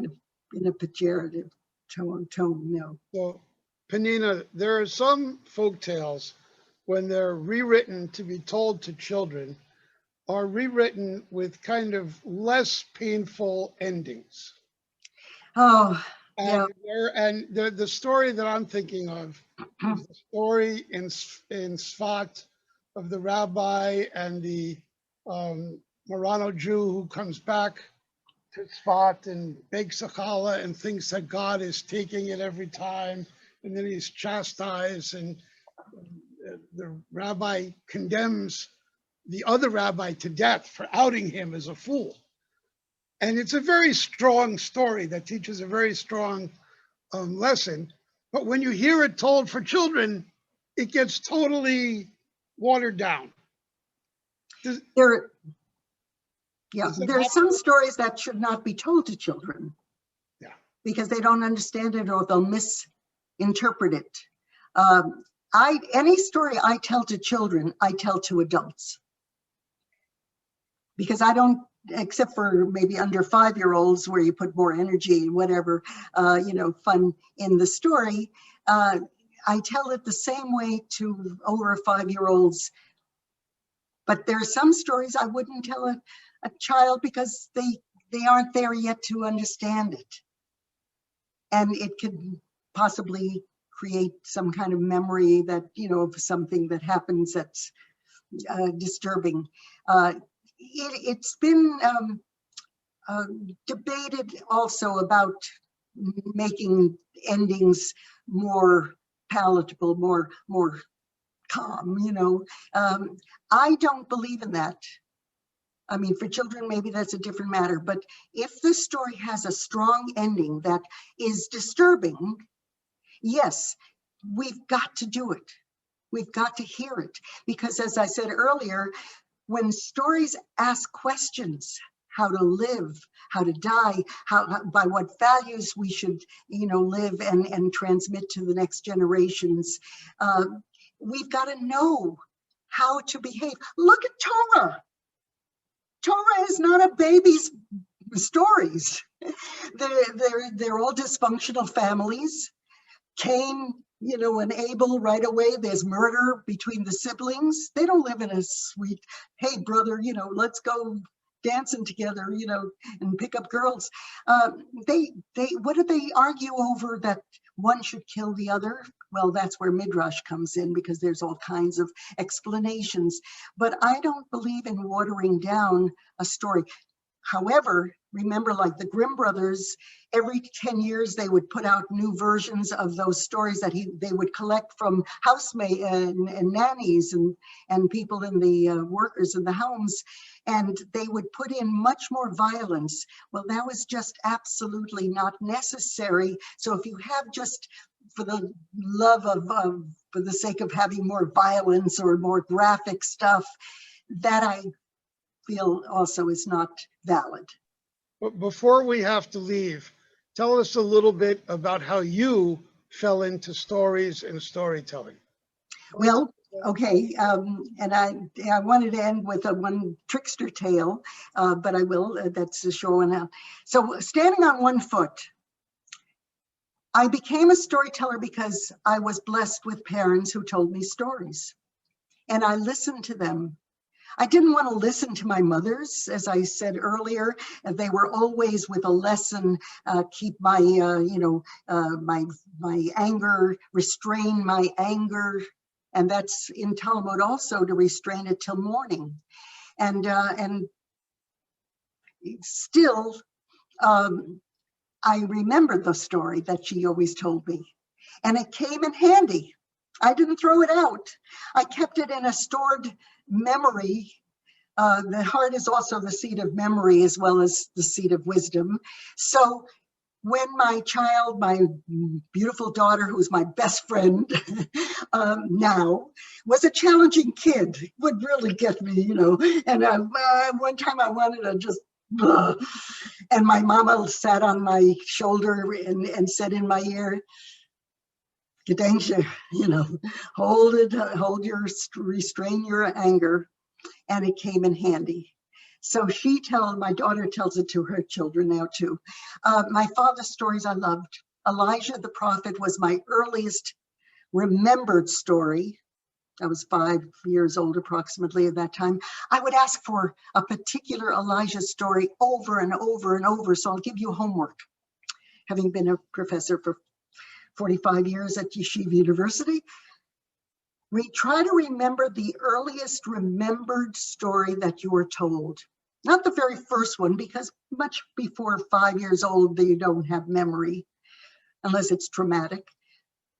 of in a pejorative tone, you know. So, Peninnah, there are some folk tales when they're rewritten to be told to children are rewritten with kind of less painful endings. Oh, yeah. And the story that I'm thinking of is the story in Sfat of the rabbi and the Marano Jew who comes back to Sfat and bakes a challah and thinks that God is taking it every time, and then he's chastised, and the rabbi condemns the other rabbi to death for outing him as a fool. And it's a very strong story that teaches a very strong lesson. But when you hear it told for children, it gets totally watered down. There are some stories that should not be told to children. Yeah. Because they don't understand it or they'll misinterpret it. Any story I tell to children, I tell to adults. Because I don't, except for maybe under 5-year-olds where you put more energy and whatever, you know, fun in the story, I tell it the same way to over 5-year-olds. But there are some stories I wouldn't tell a child because they aren't there yet to understand it. And it could possibly create some kind of memory that, you know, of something that happens that's disturbing. It's been debated also about making endings more palatable, more calm, you know. I don't believe in that. I mean, for children, maybe that's a different matter. But if the story has a strong ending that is disturbing, yes, we've got to do it. We've got to hear it. Because as I said earlier, when stories ask questions, how to live, how to die, by what values we should, you know, live and transmit to the next generations, we've got to know how to behave. Look at Torah. Torah is not a baby's stories. They're all dysfunctional families. Cain, you know, and Abel, right away, there's murder between the siblings. They don't live in a sweet, hey, brother, you know, let's go dancing together, you know, and pick up girls. What do they argue over that one should kill the other? Well, that's where Midrash comes in because there's all kinds of explanations. But I don't believe in watering down a story. However, remember, like the Grimm brothers, every 10 years they would put out new versions of those stories that they would collect from housemaid and nannies and people in the workers in the homes, and they would put in much more violence. Well, that was just absolutely not necessary. So if you have just for the love of, for the sake of having more violence or more graphic stuff, that I feel also is not valid. But before we have to leave, tell us a little bit about how you fell into stories and storytelling. Well, okay, and I wanted to end with one trickster tale, but I will, that's a short one now. So standing on one foot, I became a storyteller because I was blessed with parents who told me stories, and I listened to them. I didn't want to listen to my mothers, as I said earlier. They were always with a lesson, keep my, my anger, restrain my anger. And that's in Talmud also, to restrain it till morning. And still, I remembered the story that she always told me. And it came in handy. I didn't throw it out. I kept it in a stored memory. The heart is also the seat of memory as well as the seat of wisdom. So when my child, my beautiful daughter, who's my best friend now, was a challenging kid, would really get me, you know. And one time I wanted to just, and my mama sat on my shoulder and said in my ear, Gedenkje, you know, restrain your anger. And it came in handy. So my daughter tells it to her children now too. My father's stories I loved. Elijah the prophet was my earliest remembered story. I was 5 years old approximately at that time. I would ask for a particular Elijah story over and over and over. So I'll give you homework. Having been a professor for 45 years at Yeshiva University, we try to remember the earliest remembered story that you were told. Not the very first one, because much before 5 years old, you don't have memory, unless it's traumatic.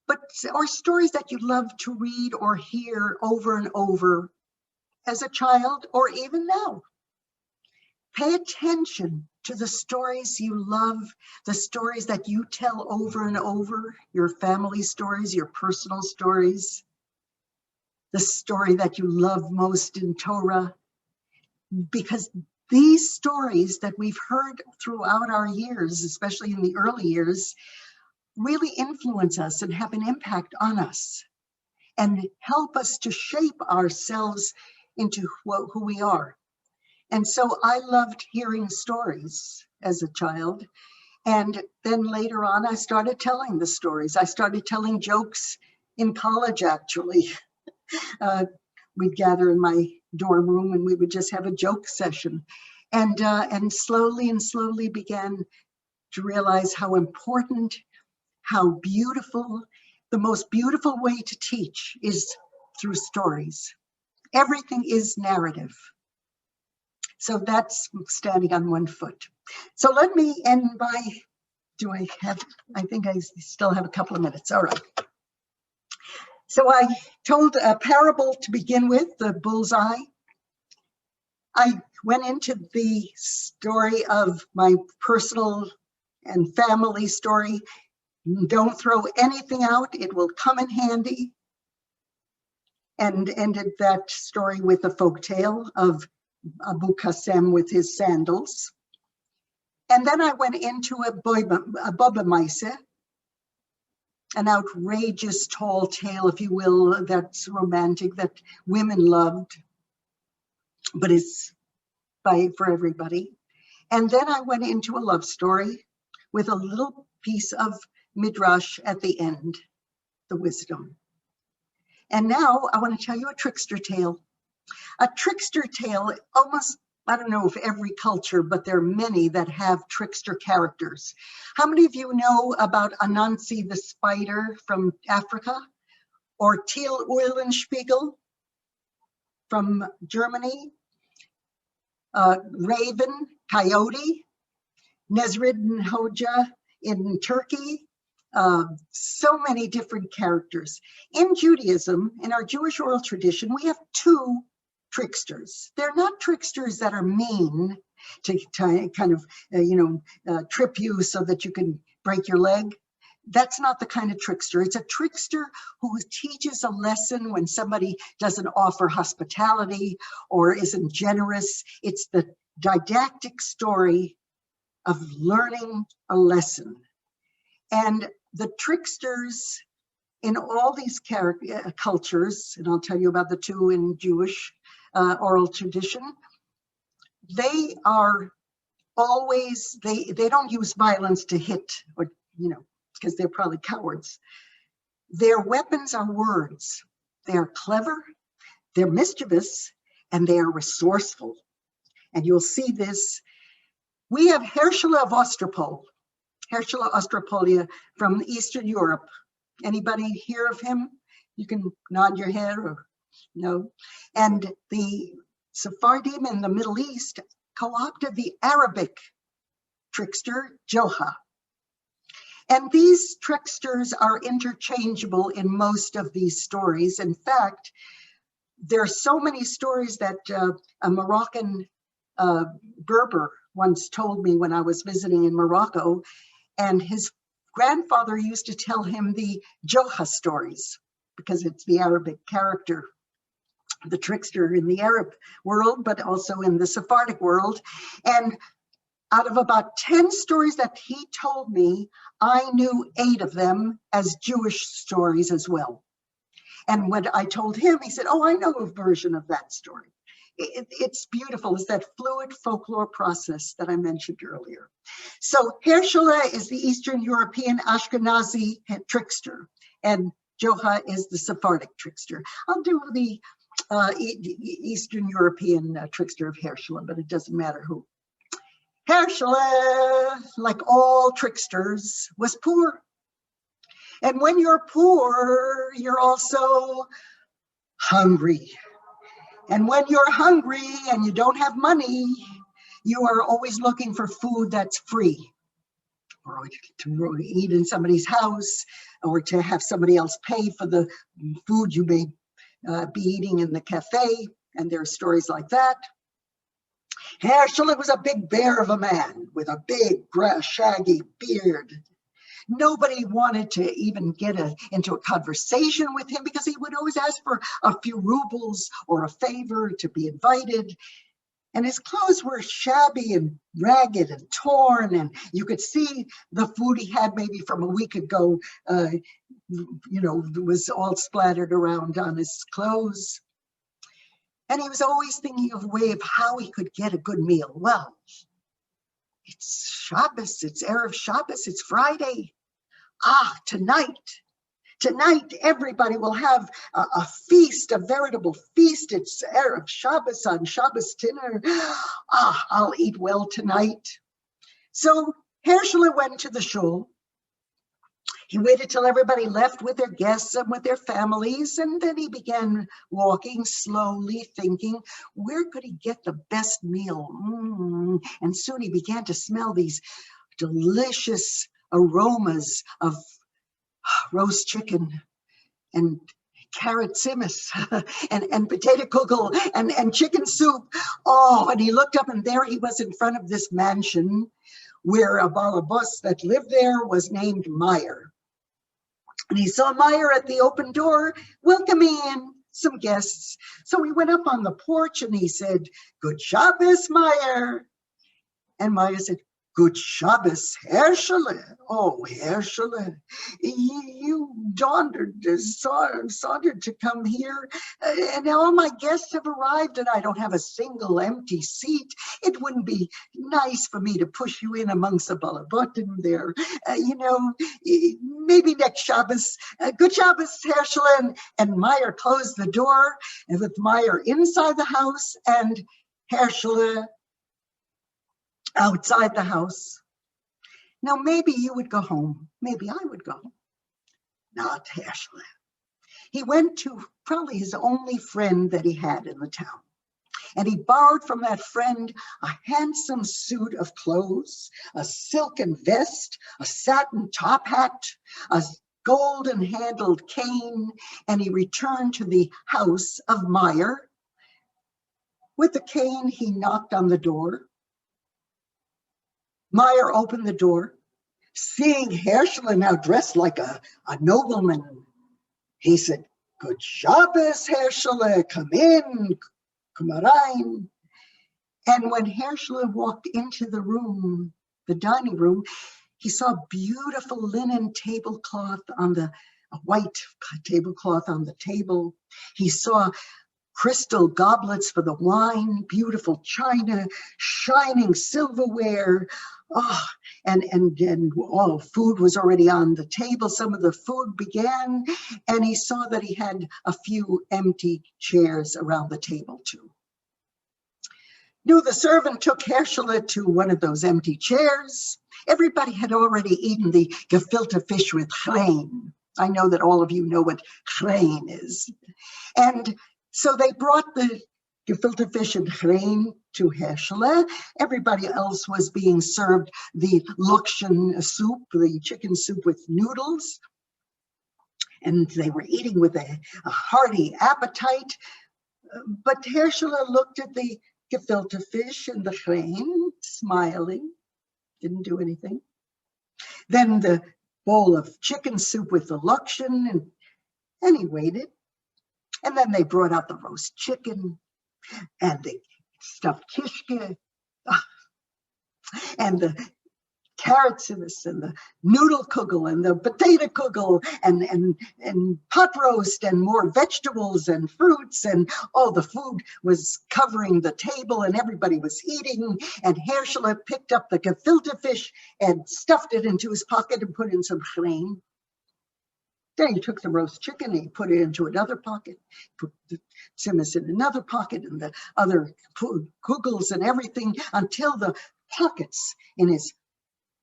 But or stories that you love to read or hear over and over as a child or even now. Pay attention to the stories you love, the stories that you tell over and over, your family stories, your personal stories, the story that you love most in Torah, because these stories that we've heard throughout our years, especially in the early years, really influence us and have an impact on us and help us to shape ourselves into who we are. And so I loved hearing stories as a child. And then later on, I started telling the stories. I started telling jokes in college, actually. We'd gather in my dorm room and we would just have a joke session. And slowly began to realize how important, how beautiful, the most beautiful way to teach is through stories. Everything is narrative. So that's standing on one foot. So let me end by, I think I still have a couple of minutes. All right. So I told a parable to begin with, the bullseye. I went into the story of my personal and family story. Don't throw anything out, it will come in handy. And ended that story with a folk tale of Abu Qasim with his sandals. And then I went into a Baba Maise, an outrageous tall tale, if you will, that's romantic, that women loved, but it's for everybody. And then I went into a love story with a little piece of midrash at the end, the wisdom. And now I want to tell you a trickster tale. A trickster tale, almost, I don't know if every culture, but there are many that have trickster characters. How many of you know about Anansi the spider from Africa? Or Till Eulenspiegel from Germany? Raven, Coyote, Nesriddin Hoja in Turkey, so many different characters. In Judaism, in our Jewish oral tradition, we have two tricksters. They're not tricksters that are mean to kind of, trip you so that you can break your leg. That's not the kind of trickster. It's a trickster who teaches a lesson when somebody doesn't offer hospitality or isn't generous. It's the didactic story of learning a lesson. And the tricksters in all these cultures, and I'll tell you about the two in Jewish oral tradition, they are always, they don't use violence to hit, or, because they're probably cowards. Their weapons are words. They are clever, they're mischievous, and they are resourceful. And you'll see this. We have Herschel of Ostropol, Herschel Ostropolia from Eastern Europe. Anybody hear of him? You can nod your head or no. And the Sephardim in the Middle East co-opted the Arabic trickster, Joha. And these tricksters are interchangeable in most of these stories. In fact, there are so many stories that a Moroccan Berber once told me when I was visiting in Morocco, and his grandfather used to tell him the Joha stories because it's the Arabic character, the trickster in the Arab world, but also in the Sephardic world. And out of about 10 stories that he told me, I knew 8 of them as Jewish stories as well. And when I told him, he said, oh, I know a version of that story. It's beautiful. It's that fluid folklore process that I mentioned earlier. So Herschel is the Eastern European Ashkenazi trickster, and Joha is the Sephardic trickster. I'll do the Eastern European trickster of Herschel, but it doesn't matter who. Herschel, like all tricksters, was poor. And when you're poor, you're also hungry. And when you're hungry and you don't have money, you are always looking for food that's free, or to eat in somebody's house, or to have somebody else pay for the food you may be eating in the cafe. And there are stories like that. Herschel was a big bear of a man with a big, shaggy beard. Nobody wanted to even get into a conversation with him because he would always ask for a few rubles or a favor to be invited. And his clothes were shabby and ragged and torn, and you could see the food he had maybe from a week ago, was all splattered around on his clothes. And he was always thinking of a way of how he could get a good meal. Well, it's Shabbos, it's Erev Shabbos, it's Friday. Tonight everybody will have a feast, a veritable feast. It's Erev Shabbos on Shabbos dinner. I'll eat well tonight. So Herschel went to the shul. He waited till everybody left with their guests and with their families, and then he began walking slowly, thinking, where could he get the best meal? And soon he began to smell these delicious aromas of roast chicken and carrot simas and potato kugel and chicken soup. Oh, and he looked up, and there he was in front of this mansion where a balabas that lived there was named Meyer. And he saw Meyer at the open door, welcoming in some guests. So he went up on the porch and he said, "Good Shabbos, Meyer." And Meyer said, "Good Shabbos, Herschel." "Oh, Herschel, you sauntered to come here, and all my guests have arrived, and I don't have a single empty seat. It wouldn't be nice for me to push you in amongst the balabotim there. Maybe next Shabbos. Good Shabbos, Herschel." And Meyer closed the door, and with Meyer inside the house and Herschel outside the house. Now, maybe you would go home. Maybe I would go. Not Herschel. He went to probably his only friend that he had in the town. and he borrowed from that friend a handsome suit of clothes, a silken vest, a satin top hat, a golden handled cane, and he returned to the house of Meyer. With the cane, he knocked on the door. Meyer opened the door. Seeing Herschel now dressed like a nobleman, he said, "Good Shabbos, Herschel, come in, come rein." And when Herschel walked into the room, the dining room, he saw beautiful linen tablecloth a white tablecloth on the table. He saw crystal goblets for the wine, beautiful china, shining silverware. Oh, and all food was already on the table. Some of the food began, and he saw that he had a few empty chairs around the table too. The servant took Herschel to one of those empty chairs. Everybody had already eaten the gefilte fish with Schram. I know that all of you know what Schram is. And so they brought the gefilte fish and Schram to Herschel. Everybody else was being served the Lokshen soup, the chicken soup with noodles. And they were eating with a hearty appetite. But Herschel looked at the gefilte fish and the Schram, smiling, didn't do anything. Then the bowl of chicken soup with the Lokshen, and he waited. And then they brought out the roast chicken and the stuffed kishke and the carrot sivis and the noodle kugel and the potato kugel and pot roast and more vegetables and fruits, and all the food was covering the table and everybody was eating, and Herschel picked up the gefilte fish and stuffed it into his pocket and put in some Schram. Then he took the roast chicken and he put it into another pocket, put the simis in another pocket and the other food, kugels and everything, until the pockets in his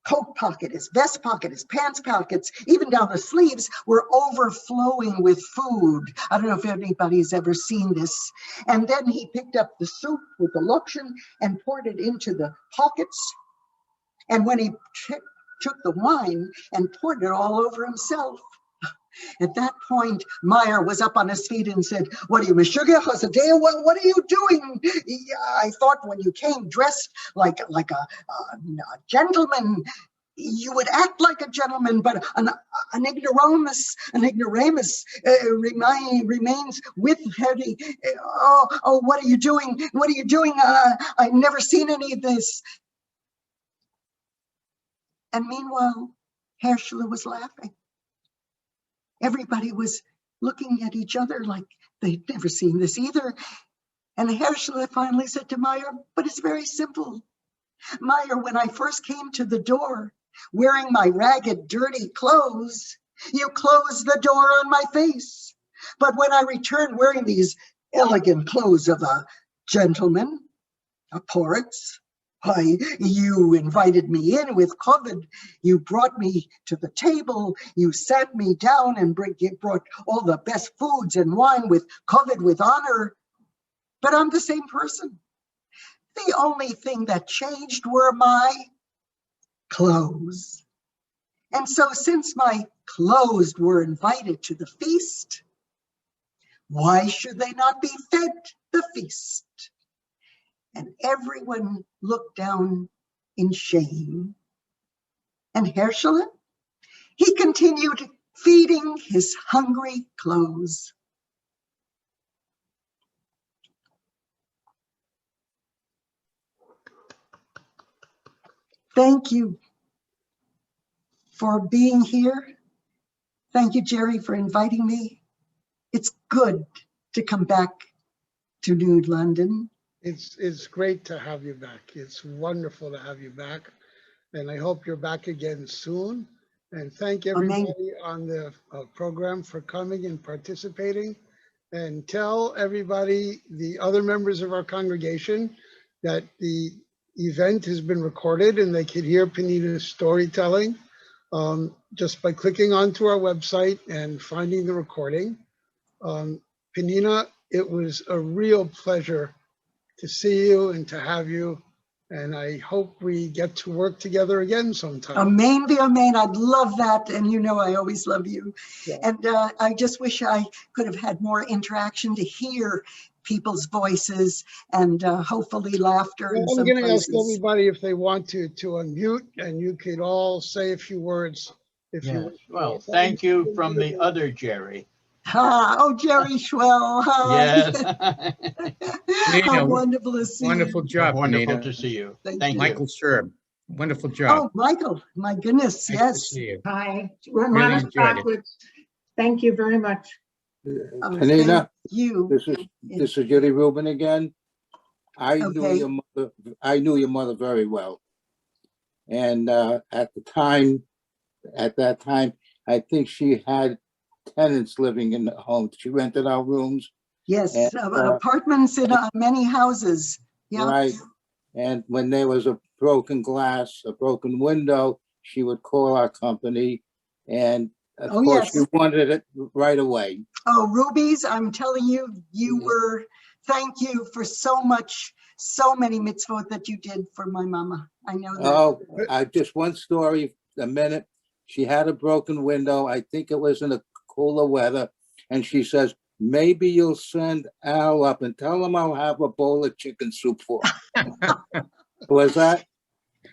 coat pocket, his vest pocket, his pants pockets, even down the sleeves, were overflowing with food. I don't know if anybody's ever seen this. And then he picked up the soup with the Lokshen and poured it into the pockets. And when he took the wine and poured it all over himself, at that point, Meyer was up on his feet and said, "What are you, Meshuggah, Hasadeh? What are you doing? I thought when you came dressed like a gentleman, you would act like a gentleman, but an ignoramus remains with Hetty. Oh, what are you doing? What are you doing? I've never seen any of this." And meanwhile, Herschel was laughing. Everybody was looking at each other like they'd never seen this either. And Herschel finally said to Meyer, "But it's very simple. Meyer, when I first came to the door, wearing my ragged, dirty clothes, you closed the door on my face. But when I returned wearing these elegant clothes of a gentleman, a poritz, why, you invited me in with koved. You brought me to the table. You sat me down and brought all the best foods and wine with koved, with honor. But I'm the same person. The only thing that changed were my clothes. And so since my clothes were invited to the feast, why should they not be fed the feast?" And everyone looked down in shame. And Herschel, he continued feeding his hungry clothes. Thank you for being here. Thank you, Jerry, for inviting me. It's good to come back to New London. It's great to have you back. It's wonderful to have you back. And I hope you're back again soon. And thank everybody on the program for coming and participating. And tell everybody, the other members of our congregation, that the event has been recorded and they could hear Peninnah's storytelling just by clicking onto our website and finding the recording. Peninnah, it was a real pleasure to see you and to have you. And I hope we get to work together again sometime. Amen, be amen. I'd love that. And you know, I always love you. Yeah. And I just wish I could have had more interaction to hear people's voices and hopefully laughter in I'm some going to ask places. everybody if they want to unmute, and you could all say a few words if you Yes. wish. Well, thank you from the other Jerry. Oh, Jerry Schwell. Hi. Yes. How Peninnah, wonderful to see wonderful you. job, Wonderful Peninnah. to see you. Thank Thank you. you. Michael Schram, wonderful Oh, job. Michael, my goodness, Nice to yes. see you. Hi, Really Romana enjoyed it. Stockwitz. Thank you very much. Oh, Peninnah, thank you. this is Judy Rubin again. I knew Okay. your mother very well. And at that time, I think she had tenants living in the home. She rented out rooms. Yes, And, apartments in many houses. Yeah. Right. And when there was a broken glass, a broken window, she would call our company. And of Oh, course, yes. you wanted it right away. Oh, Rubies, I'm telling you, you Yeah. were, thank you for so much, so many mitzvot that you did for my mama. I know that. Oh, just one story a minute. She had a broken window. I think it was in the cooler weather. And she says, maybe you'll send Al up and tell him I'll have a bowl of chicken soup for him. Was that?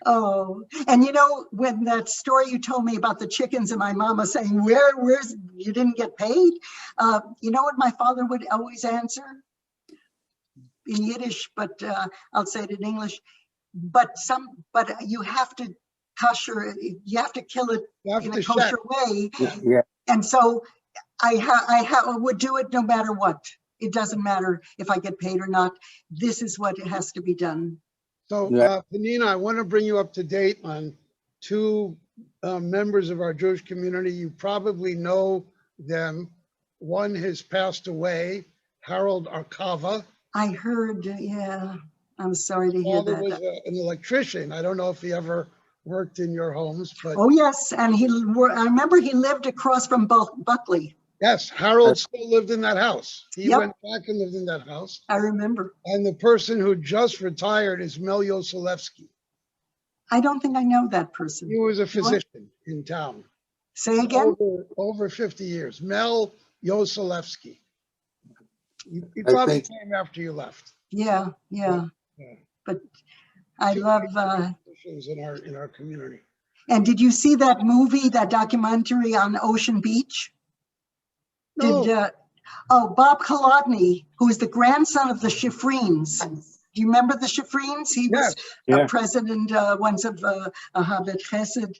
Oh, and you know, when that story you told me about the chickens and my mama saying, where's, you didn't get paid? You know what my father would always answer? In Yiddish, but I'll say it in English. But you have to kosher, you have to kill it You have in to a kosher check. way. Yeah. And so I would do it no matter what. It doesn't matter if I get paid or not. This is what has to be done. So, Yeah. Peninnah, I want to bring you up to date on two members of our Jewish community. You probably know them. One has passed away, Harold Arkava. I heard, yeah, I'm sorry to hear Father was that. an electrician. I don't know if he ever worked in your homes, but Oh, yes, and I remember he lived across from Buckley. yes, Harold still lived in that house. He Yep. went back and lived in that house. I remember. And the person who just retired is Mel Yoselewski. I don't think I know that person. He was a physician in town. Say again? Over 50 years. Mel Yoselewski. He I probably think- came after you left. Yeah. Yeah. But I love, Physicians in our community. and did you see that movie, that documentary on Ocean Beach? No. Bob Kolodny, who is the grandson of the Shifrines. Do you remember the Shifrines? He was Yes. a Yeah. president once of Ahavet Chesed.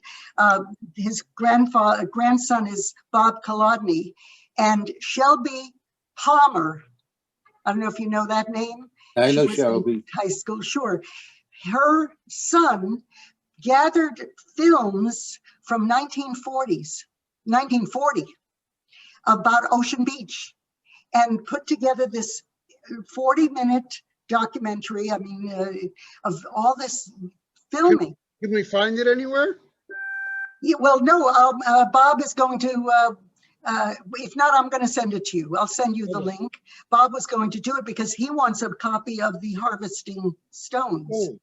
His grandson is Bob Kolodny. And Shelby Palmer, I don't know if you know that name. I She know was in Shelby. high school, sure. Her son gathered films from 1940 about Ocean Beach and put together this 40-minute documentary, of all this filming. Can we find it anywhere? Yeah, well, no, Bob is going to, if not, I'm going to send it to you. I'll send you the Okay. link. Bob was going to do it because he wants a copy of the Harvesting Stones. Oh.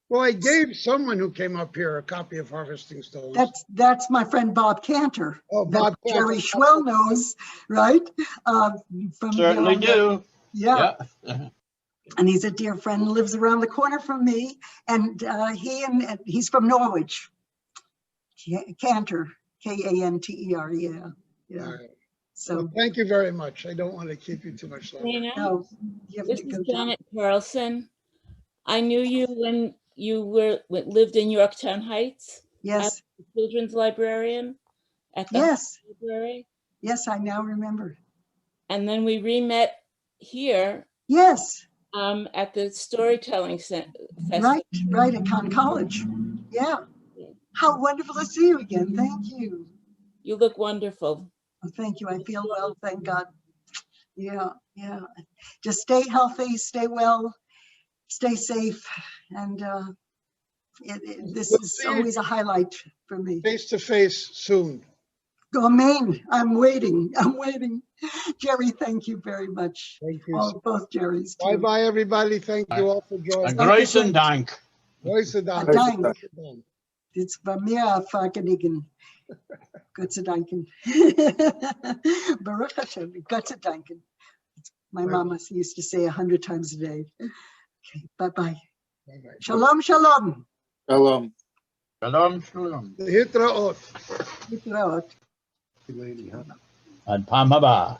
Well, I gave someone who came up here a copy of Harvesting Stones. That's my friend Bob Cantor. Oh, that Bob Jerry Cantor. Schwell knows, right? From Certainly beyond the- do. Yeah. Yeah. And he's a dear friend, lives around the corner from me. And he's from Norwich. Cantor, Kanter, yeah. All right. So, Well, thank you very much. I don't want to keep you too much longer. Dana, no, you have this to is go down. Janet Carlson. I knew you when you lived in Yorktown Heights, Yes, the children's librarian at the yes, library. yes, I now remember. And then we re-met here Yes, at the storytelling festival. right, at Conn College. Yeah. How wonderful to see you again. Thank you. You look wonderful. Oh, thank you. I feel well, thank God. Yeah. Just stay healthy, stay well, stay safe. And this We'll is see you always a highlight for me. Face to face soon. Amen. I'm waiting. I'm waiting. Jerry, thank you very much. Thank you. Oh, both Jerry's. too. Bye-bye, everybody. Thank you all for joining. And Grayson Dank. Goeiedag. Dank. Dit war mir vergnügen. Gott sei danken. Baruch Hashem. Gott sei danken. My mama used to say 100 times a day. Okay, bye-bye. Bye-bye. Shalom, shalom. Shalom. Shalom, shalom. Hitraot. Hitraot. And Pam haba.